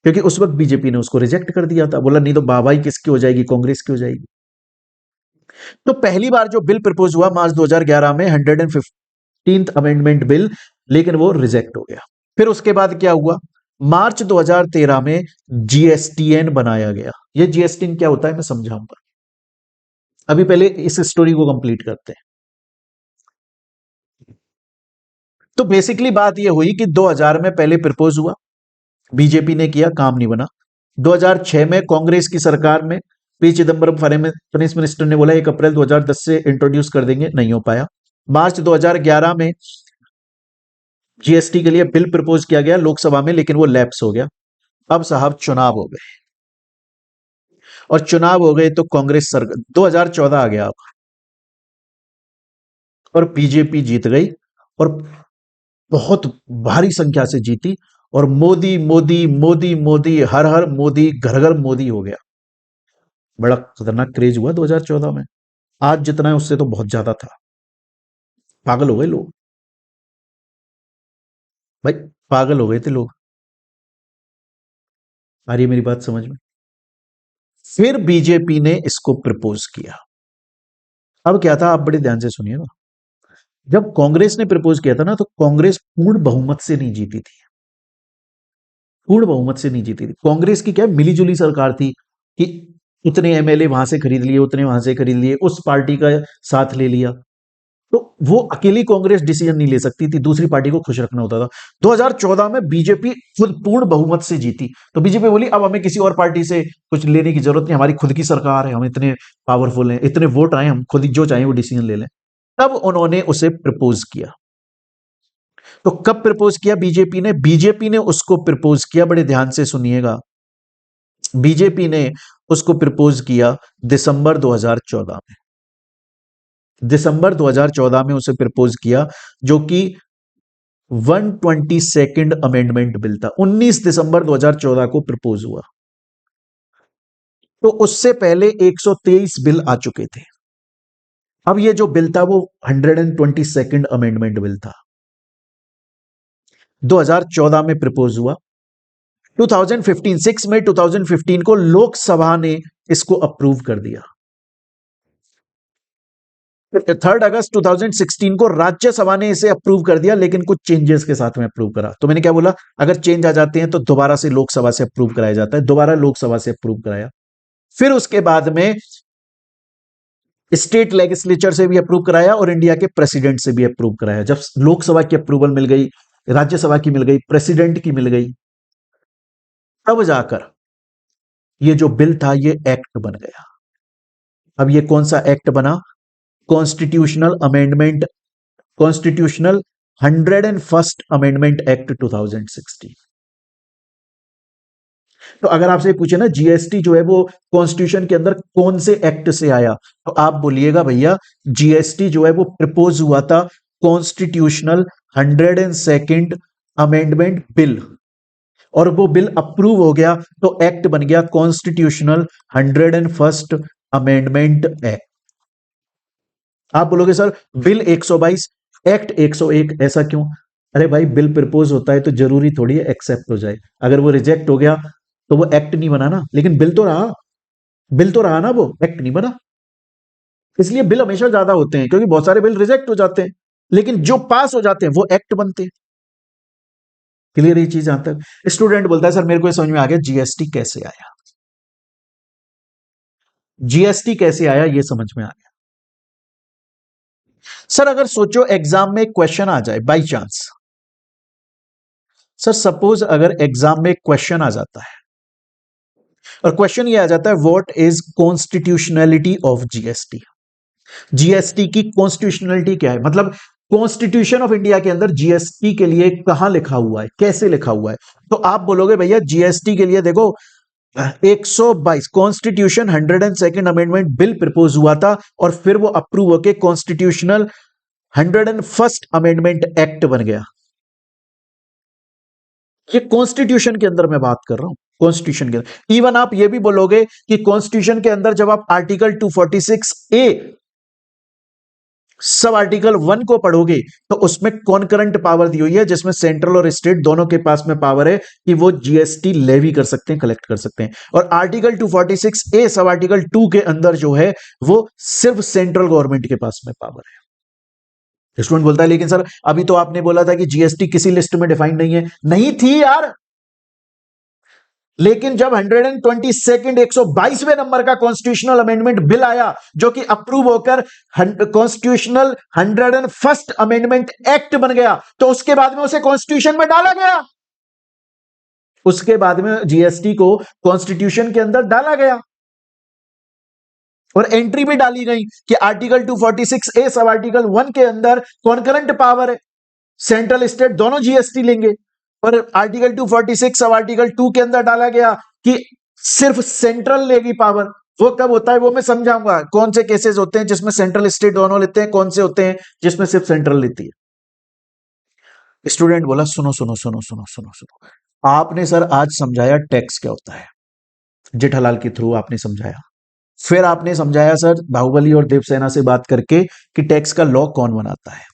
क्योंकि उस वक्त बीजेपी ने उसको रिजेक्ट कर दिया था, बोला नहीं तो वाहवाही किसकी हो जाएगी? कांग्रेस की हो जाएगी। तो पहली बार जो बिल प्रपोज हुआ मार्च 2011 में 115th अमेंडमेंट बिल, लेकिन वो रिजेक्ट हो गया। फिर उसके बाद क्या हुआ? मार्च 2013 में जीएसटीएन बनाया गया। ये जीएसटीएन क्या होता है मैं समझाऊंगा। अभी पहले इस स्टोरी को कंप्लीट करते हैं। तो बेसिकली बात यह हुई कि 2000 में पहले प्रपोज हुआ, बीजेपी ने किया, काम नहीं बना। 2006 में कांग्रेस की सरकार में पी चिदंबरम फाइनेंस मिनिस्टर ने बोला 1 अप्रैल 2010 से इंट्रोड्यूस कर देंगे, नहीं हो पाया। मार्च 2011 में जीएसटी के लिए बिल प्रपोज किया गया लोकसभा में, लेकिन वो लैप्स हो गया। अब साहब चुनाव हो गए, और चुनाव हो गए तो कांग्रेस सरकार 2014 आ गया अब, और बीजेपी जीत गई, और बहुत भारी संख्या से जीती। और मोदी मोदी मोदी मोदी, हर हर मोदी, घर घर मोदी हो गया। बड़ा खतरनाक क्रेज हुआ 2014 में। आज जितना है उससे तो बहुत ज्यादा था। पागल हो गए लोग भाई, पागल हो गए थे लोग। आ रही है मेरी बात समझ में? फिर बीजेपी ने इसको प्रपोज किया। अब क्या था, आप बड़े ध्यान से सुनिएगा। जब कांग्रेस ने प्रपोज किया था ना, तो कांग्रेस पूर्ण बहुमत से नहीं जीती थी। पूर्ण बहुमत से नहीं जीती थी कांग्रेस की। क्या मिलीजुली सरकार थी कि उतने एमएलए वहां से खरीद लिए, उतने वहां से खरीद लिए, उस पार्टी का साथ ले लिया। तो वो अकेली कांग्रेस डिसीजन नहीं ले सकती थी, दूसरी पार्टी को खुश रखना होता था। 2014 में बीजेपी खुद पूर्ण बहुमत से जीती, तो बीजेपी बोली अब हमें किसी और पार्टी से कुछ लेने की जरूरत नहीं, हमारी खुद की सरकार है, हम इतने पावरफुल हैं, इतने वोट आए, हम खुद ही जो चाहें वो डिसीजन ले लें। तब उन्होंने उसे प्रपोज किया। तो कब प्रपोज किया बीजेपी ने? बीजेपी ने उसको प्रपोज किया, बड़े ध्यान से सुनिएगा। बीजेपी ने उसको प्रपोज किया दिसंबर 2014 में। दिसंबर 2014 में उसे प्रपोज किया, जो कि 122nd अमेंडमेंट बिल था। 19 दिसंबर 2014 को प्रपोज हुआ। तो उससे पहले 123 बिल आ चुके थे। अब ये जो बिल था वो 122nd अमेंडमेंट बिल था। 2014 में प्रपोज हुआ। 2015 6 में 2015 को लोकसभा ने इसको अप्रूव कर दिया। 3 अगस्त 2016 को राज्यसभा ने इसे अप्रूव कर दिया, लेकिन कुछ चेंजेस के साथ में अप्रूव करा। तो मैंने क्या बोला, अगर चेंज आ जाते हैं तो दोबारा से लोकसभा से अप्रूव कराया जाता है। दोबारा लोकसभा से अप्रूव कराया। फिर उसके बाद में स्टेट लेजिस्लेचर से भी अप्रूव कराया और इंडिया के प्रेसिडेंट से भी अप्रूव कराया। जब लोकसभा की अप्रूवल मिल गई, राज्यसभा की मिल गई, प्रेसिडेंट की मिल गई, तब जाकर ये जो बिल था ये एक्ट बन गया। अब ये कौन सा एक्ट बना? Constitutional amendment, constitutional 101st amendment act 2016। तो अगर आपसे पूछे ना जीएसटी जो है वो कॉन्स्टिट्यूशन के अंदर कौन से एक्ट से आया, तो आप बोलिएगा भैया जीएसटी जो है वो प्रपोज हुआ था कॉन्स्टिट्यूशनल 102nd अमेंडमेंट बिल, और वो बिल अप्रूव हो गया तो एक्ट बन गया कॉन्स्टिट्यूशनल 101st अमेंडमेंट एक्ट। आप बोलोगे सर बिल 122 एक्ट 101 ऐसा क्यों? अरे भाई बिल प्रपोज होता है तो जरूरी थोड़ी है एक्सेप्ट हो जाए, अगर वो रिजेक्ट हो गया तो वो एक्ट नहीं बना ना, लेकिन बिल तो रहा, बिल तो रहा ना, वो एक्ट नहीं बना। इसलिए बिल हमेशा ज्यादा होते हैं क्योंकि बहुत सारे बिल रिजेक्ट हो जाते हैं, लेकिन जो पास हो जाते हैं वो एक्ट बनते हैं। क्लियर ये चीज यहां तक? स्टूडेंट बोलता है सर मेरे को ये समझ में आ गया जीएसटी कैसे आया, जीएसटी कैसे आया ये समझ में आ गया। सर अगर सोचो एग्जाम में क्वेश्चन आ जाए बाई चांस, सर सपोज अगर एग्जाम में क्वेश्चन आ जाता है और क्वेश्चन ये आ जाता है what is constitutionality of GST, GST की कॉन्स्टिट्यूशनलिटी क्या है, मतलब कॉन्स्टिट्यूशन ऑफ इंडिया के अंदर जीएसटी के लिए कहां लिखा हुआ है, कैसे लिखा हुआ है, तो आप बोलोगे भैया जीएसटी के लिए देखो 122 constitution 102nd amendment bill propose हुआ था और फिर वो अप्रूव होके कॉन्स्टिट्यूशनल 101st अमेंडमेंट एक्ट बन गया। ये कॉन्स्टिट्यूशन के अंदर मैं बात कर रहा हूं, कॉन्स्टिट्यूशन के अंदर। इवन आप ये भी बोलोगे कि कॉन्स्टिट्यूशन के अंदर जब आप आर्टिकल 246A सब आर्टिकल 1 को पढ़ोगे तो उसमें कॉन्करेंट पावर दी हुई है जिसमें सेंट्रल और स्टेट दोनों के पास में पावर है कि वो जीएसटी लेवी कर सकते हैं, कलेक्ट कर सकते हैं। और आर्टिकल 246A सब आर्टिकल 2 के अंदर जो है वो सिर्फ सेंट्रल गवर्नमेंट के पास में पावर है। स्टूडेंट बोलता है लेकिन सर अभी तो आपने बोला था कि जीएसटी किसी लिस्ट में डिफाइंड नहीं है। नहीं थी यार, लेकिन जब 122nd 122वें नंबर का कॉन्स्टिट्यूशनल अमेंडमेंट बिल आया जो कि अप्रूव होकर कॉन्स्टिट्यूशनल 101st अमेंडमेंट एक्ट बन गया, तो उसके बाद में उसे कॉन्स्टिट्यूशन में डाला गया, उसके बाद में जीएसटी को कॉन्स्टिट्यूशन के अंदर डाला गया और एंट्री भी डाली गई कि आर्टिकल 246A सब आर्टिकल 1 के अंदर कॉन्करेंट पावर है, सेंट्रल स्टेट दोनों जीएसटी लेंगे। और आर्टिकल 246 सब आर्टिकल 2 के अंदर डाला गया कि सिर्फ सेंट्रल लेगी पावर। वो कब होता है वो मैं समझाऊंगा, कौन से केसेस होते हैं जिसमें सेंट्रल स्टेट दोनों लेते हैं, कौन से होते हैं जिसमें सिर्फ सेंट्रल लेती है। स्टूडेंट बोला सुनो सुनो सुनो सुनो सुनो सुनो, आपने सर आज समझाया टैक्स क्या होता है, जेठालाल के थ्रू आपने समझाया, फिर आपने समझाया सर बाहुबली और देवसेना से बात करके कि टैक्स का लॉ कौन बनाता है,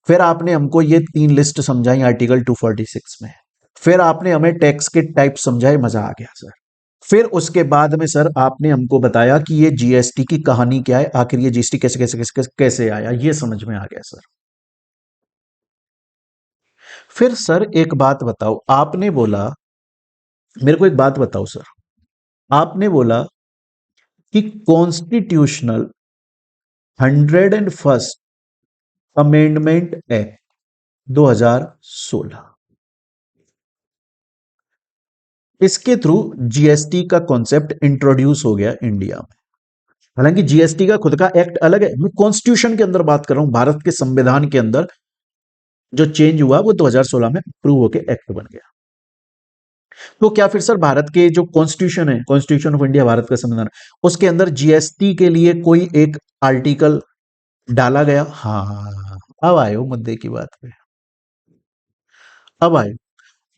फिर आपने हमको ये 3 लिस्ट समझाई आर्टिकल 246 में, फिर आपने हमें टैक्स के टाइप समझाए, मजा आ गया सर। फिर उसके बाद में सर आपने हमको बताया कि ये जीएसटी की कहानी क्या है, आखिर ये जीएसटी कैसे कैसे कैसे कैसे, कैसे आया, ये समझ में आ गया सर। फिर सर एक बात बताओ, आपने बोला, मेरे को एक बात बताओ सर, आपने बोला कि कॉन्स्टिट्यूशनल 101st अमेंडमेंट एक्ट 2016, इसके थ्रू जीएसटी का कॉन्सेप्ट इंट्रोड्यूस हो गया इंडिया में। हालांकि जीएसटी का खुद का एक्ट अलग है, मैं कॉन्स्टिट्यूशन के अंदर बात कर रहा हूं, भारत के संविधान के अंदर जो चेंज हुआ वो 2016 में अप्रूव होकर एक्ट बन गया। तो क्या फिर सर भारत के जो कॉन्स्टिट्यूशन है, कॉन्स्टिट्यूशन ऑफ इंडिया भारत का संविधान, उसके अंदर जीएसटी के लिए कोई एक आर्टिकल डाला गया? हाँ, अब आए हो मुद्दे की बात पे, अब आए।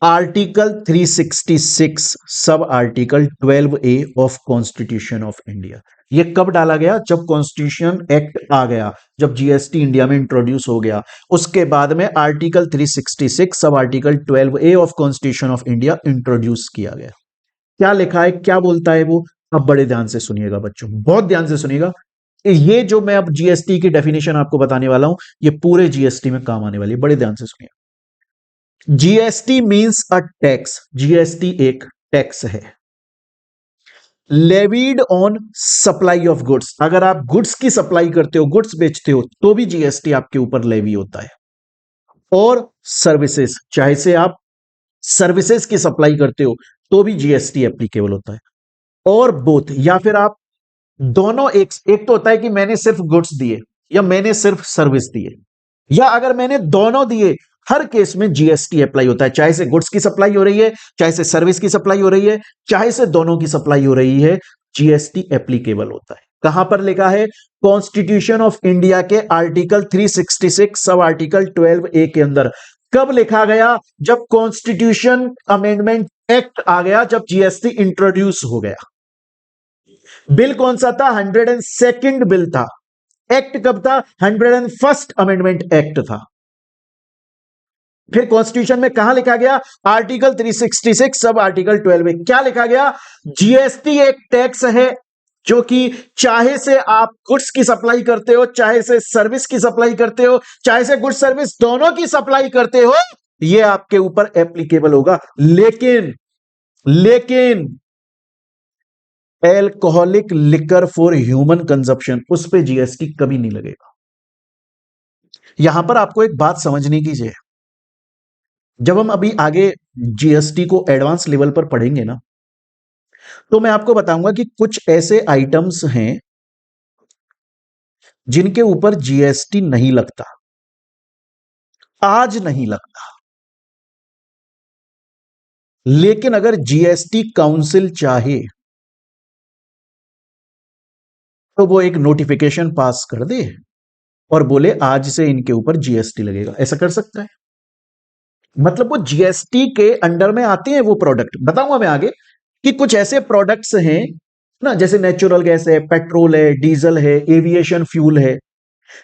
Article 366 sub article 12A of constitution of India, ये कब डाला गया? जब कॉन्स्टिट्यूशन एक्ट आ गया, जब जीएसटी इंडिया में इंट्रोड्यूस हो गया, उसके बाद में article 366 sub article 12A of constitution of India introduce किया गया। क्या लिखा है, क्या बोलता है वो? अब बड़े ध्यान से सुनिएगा बच्चों, बहुत ध्यान से सुनिएगा। ये जो मैं अब जीएसटी की डेफिनेशन आपको बताने वाला हूं, ये पूरे जीएसटी में काम आने वाली है, बड़े ध्यान से सुनिएगा। GST means a tax, GST एक टैक्स है levied on supply of goods. अगर आप गुड्स की सप्लाई करते हो, गुड्स बेचते हो, तो भी जीएसटी आपके ऊपर लेवी होता है। और सर्विसेज, चाहे से आप सर्विसेज की सप्लाई करते हो तो भी जीएसटी एप्लीकेबल होता है। और बोथ, या फिर आप दोनों, एक तो होता है कि मैंने सिर्फ गुड्स दिए या मैंने सिर्फ सर्विस दिए, या अगर मैंने दोनों दिए, हर केस में जीएसटी अप्लाई होता है, चाहे से गुड्स की सप्लाई हो रही है, चाहे से सर्विस की सप्लाई हो रही है, चाहे से दोनों की सप्लाई हो रही है, जीएसटी एप्लीकेबल होता है। कहां पर लिखा है? कॉन्स्टिट्यूशन ऑफ इंडिया के आर्टिकल 366 सब आर्टिकल 12A के अंदर। कब लिखा गया? जब कॉन्स्टिट्यूशन अमेंडमेंट एक्ट आ गया, जब जीएसटी इंट्रोड्यूस हो गया। बिल कौन सा था? 102nd बिल था। एक्ट कब था? 101st अमेंडमेंट एक्ट था। फिर कॉन्स्टिट्यूशन में कहां लिखा गया? आर्टिकल 366 सब आर्टिकल 12 में क्या लिखा गया? जीएसटी एक टैक्स है जो कि चाहे से आप गुड्स की सप्लाई करते हो, चाहे से सर्विस की सप्लाई करते हो, चाहे से गुड्स सर्विस दोनों की सप्लाई करते हो, यह आपके ऊपर एप्लीकेबल होगा। लेकिन alcoholic liquor for human consumption, उस पर जीएसटी कभी नहीं लगेगा। यहां पर आपको एक बात समझने की है, जब हम अभी आगे जीएसटी को एडवांस लेवल पर पढ़ेंगे ना, तो मैं आपको बताऊंगा कि कुछ ऐसे आइटम्स हैं जिनके ऊपर जीएसटी नहीं लगता, आज नहीं लगता। लेकिन अगर जीएसटी काउंसिल चाहे तो वो एक नोटिफिकेशन पास कर दे और बोले आज से इनके ऊपर जीएसटी लगेगा। ऐसा कर सकता है। मतलब वो जीएसटी के अंडर में आते हैं वो प्रोडक्ट। बताऊंगा मैं आगे कि कुछ ऐसे प्रोडक्ट्स हैं ना, जैसे नेचुरल गैस है, पेट्रोल है, डीजल है, एविएशन फ्यूल है,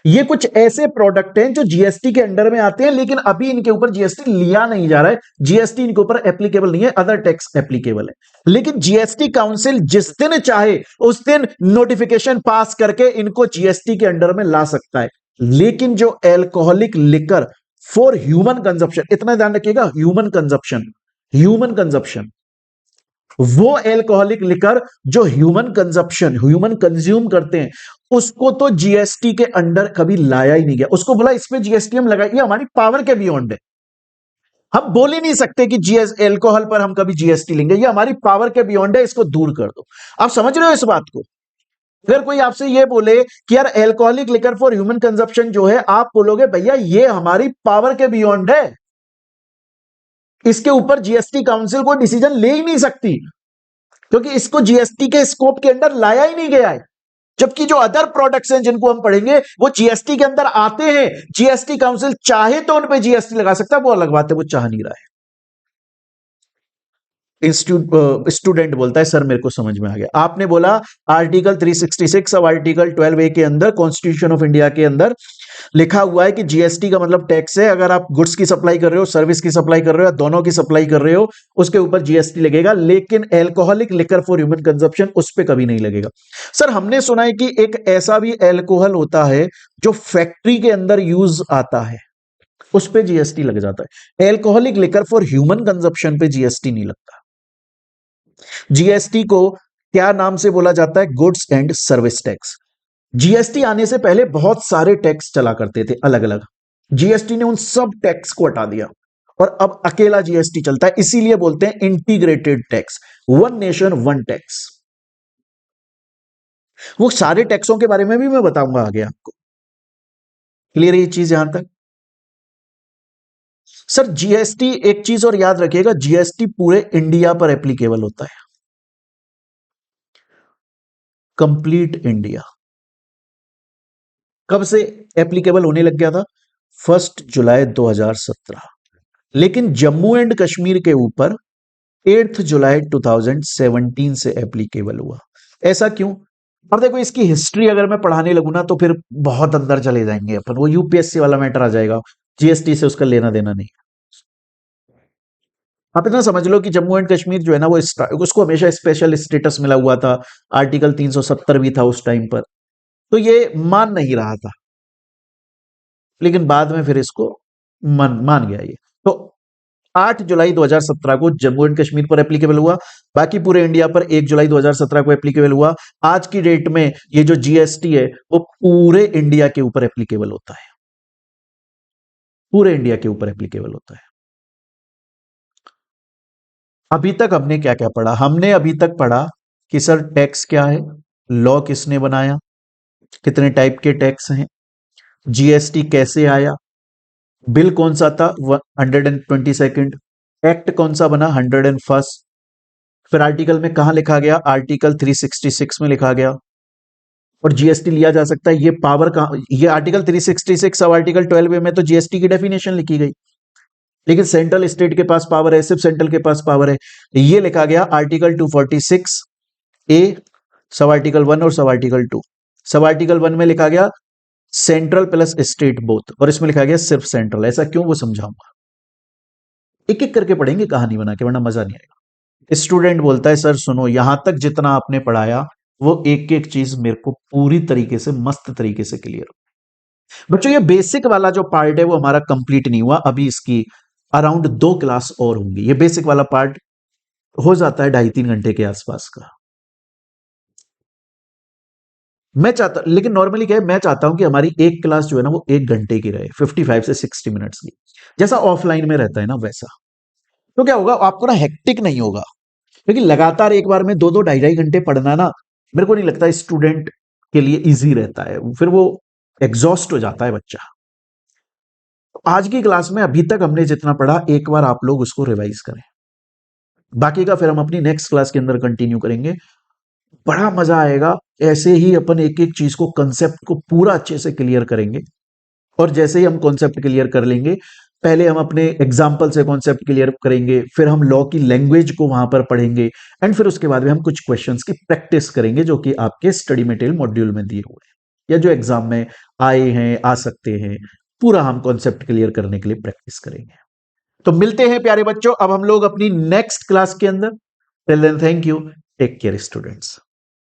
ये कुछ ऐसे प्रोडक्ट हैं जो जीएसटी के अंडर में आते हैं, लेकिन अभी इनके ऊपर जीएसटी लिया नहीं जा रहा है। जीएसटी इनके ऊपर एप्लीकेबल नहीं है, अदर टैक्स एप्लीकेबल है। लेकिन जीएसटी काउंसिल जिस दिन चाहे उस दिन नोटिफिकेशन पास करके इनको जीएसटी के अंडर में ला सकता है। लेकिन जो alcoholic liquor for human consumption, इतना ध्यान रखिएगा, ह्यूमन कंजप्शन, वो एल्कोहलिक लिकर जो ह्यूमन कंज्यूम करते हैं, उसको तो जीएसटी के अंडर कभी लाया ही नहीं गया। उसको बोला इस पे जीएसटी हम लगाइए, हमारी पावर के बियॉन्ड है। हम बोल ही नहीं सकते कि जीएस एल्कोहल पर हम कभी जीएसटी लेंगे, ये हमारी पावर के बियॉन्ड है, इसको दूर कर दो। आप समझ रहे हो इस बात को? अगर कोई आपसे ये बोले कि यार alcoholic liquor for human consumption जो है, आप बोलोगे भैया ये हमारी पावर के बियॉन्ड है, इसके ऊपर जीएसटी काउंसिल कोई डिसीजन ले ही नहीं सकती, क्योंकि इसको जीएसटी के स्कोप के अंदर लाया ही नहीं गया है। जबकि जो अदर प्रोडक्ट्स हैं जिनको हम पढ़ेंगे वो जीएसटी के अंदर आते हैं। जीएसटी काउंसिल चाहे तो उन पे जीएसटी लगा सकता है, वो अलग बात है, वो चाह नहीं रहा है। स्टूडेंट बोलता है सर मेरे को समझ में आ गया। आपने बोला आर्टिकल 366 और आर्टिकल 12A के अंदर, कॉन्स्टिट्यूशन ऑफ इंडिया के अंदर लिखा हुआ है कि जीएसटी का मतलब टैक्स है। अगर आप गुड्स की सप्लाई कर रहे हो, सर्विस की सप्लाई कर रहे हो, दोनों की सप्लाई कर रहे हो, उसके ऊपर जीएसटी लगेगा। लेकिन alcoholic liquor for human consumption उस पर कभी नहीं लगेगा। सर हमने सुना है कि एक ऐसा भी एल्कोहल होता है जो फैक्ट्री के अंदर यूज आता है, उस पर जीएसटी लग जाता है। Alcoholic liquor for human consumption पे जीएसटी नहीं लगता। जीएसटी को क्या नाम से बोला जाता है? Goods and service tax. GST आने से पहले बहुत सारे टैक्स चला करते थे अलग अलग, जीएसटी ने उन सब टैक्स को हटा दिया और अब अकेला जीएसटी चलता है। इसीलिए बोलते हैं integrated tax, one nation one tax. वो सारे टैक्सों के बारे में भी मैं बताऊंगा आगे आपको। क्लियर है ये चीज यहां तक? सर जीएसटी एक चीज और याद रखिएगा, जीएसटी पूरे इंडिया पर एप्लीकेबल होता है, कंप्लीट इंडिया। कब से एप्लीकेबल होने लग गया था? 1 जुलाई 2017। लेकिन जम्मू एंड कश्मीर के ऊपर 8 जुलाई 2017 से एप्लीकेबल हुआ। ऐसा क्यों? अब देखो इसकी हिस्ट्री अगर मैं पढ़ाने लगूं ना तो फिर बहुत अंदर चले जाएंगे अपन, वो यूपीएससी वाला मैटर आ जाएगा, जीएसटी से उसका लेना देना नहीं। आप इतना समझ लो कि जम्मू एंड कश्मीर जो है ना, वो उसको हमेशा स्पेशल स्टेटस मिला हुआ था, आर्टिकल 370 भी था उस टाइम पर, तो ये मान नहीं रहा था। लेकिन बाद में फिर इसको मान गया ये। तो 8 जुलाई 2017 को जम्मू एंड कश्मीर पर एप्लीकेबल हुआ, बाकी पूरे इंडिया पर 1 जुलाई 2017 को एप्लीकेबल हुआ। आज की डेट में ये जो जीएसटी है वो पूरे इंडिया के ऊपर एप्लीकेबल होता है, पूरे इंडिया के ऊपर एप्लीकेबल होता है। अभी तक हमने क्या क्या पढ़ा? हमने अभी तक पढ़ा कि सर टैक्स क्या है, लॉ किसने बनाया, कितने टाइप के टैक्स हैं, जीएसटी कैसे आया, बिल कौन सा था? 122। एक्ट कौन सा बना? 101। फिर आर्टिकल में कहां लिखा गया? आर्टिकल 366 में लिखा गया। और जीएसटी लिया जा सकता है, ये पावर का, ये आर्टिकल 366 सब आर्टिकल 12A में तो जीएसटी की डेफिनेशन लिखी गई, लेकिन सेंट्रल स्टेट के पास पावर है, सिर्फ सेंट्रल के पास पावर है। ये लिखा गया आर्टिकल 246A, सब आर्टिकल 1 और सब आर्टिकल 2। सब आर्टिकल 1 में लिखा गया सेंट्रल प्लस स्टेट बोथ, और इसमें लिखा गया सिर्फ सेंट्रल। ऐसा क्यों, वो समझाऊंगा। एक एक करके पढ़ेंगे कहानी बना के, वरना मजा नहीं आएगा। स्टूडेंट बोलता है सर सुनो, यहां तक जितना आपने पढ़ाया वो एक एक चीज मेरे को पूरी तरीके से मस्त तरीके से क्लियर। बच्चों ये बेसिक वाला जो पार्ट है वो हमारा कंप्लीट नहीं हुआ, अभी इसकी अराउंड 2 क्लास और होंगी। ये बेसिक वाला पार्ट हो जाता है 2.5-3 घंटे के आसपास का। मैं चाहता, लेकिन नॉर्मली क्या है, मैं चाहता हूं कि हमारी एक क्लास जो है ना वो 1 घंटे की रहे, 55 से 60 मिनट्स की, जैसा ऑफलाइन में रहता है ना वैसा। तो क्या होगा, आपको ना हेक्टिक नहीं होगा। लेकिन लगातार एक बार में 2-2 2.5-2.5 घंटे पढ़ना ना, मेरे को नहीं लगता स्टूडेंट के लिए इजी रहता है, फिर वो एग्जॉस्ट हो जाता है बच्चा। आज की क्लास में अभी तक हमने जितना पढ़ा, एक बार आप लोग उसको रिवाइज करें, बाकी का फिर हम अपनी नेक्स्ट क्लास के अंदर कंटिन्यू करेंगे। बड़ा मजा आएगा, ऐसे ही अपन एक एक चीज को, कंसेप्ट को पूरा अच्छे से क्लियर करेंगे। और जैसे ही हम कॉन्सेप्ट क्लियर कर लेंगे, पहले हम अपने एग्जाम्पल से कॉन्सेप्ट क्लियर करेंगे, फिर हम लॉ की लैंग्वेज को वहां पर पढ़ेंगे, एंड फिर उसके बाद में हम कुछ क्वेश्चंस की प्रैक्टिस करेंगे जो कि आपके स्टडी मटेरियल मॉड्यूल में दिए हुए हैं या जो एग्जाम में आए हैं, आ सकते हैं। पूरा हम कॉन्सेप्ट क्लियर करने के लिए प्रैक्टिस करेंगे। तो मिलते हैं प्यारे बच्चों अब हम लोग अपनी नेक्स्ट क्लास के अंदर। Till then thank you, take care students.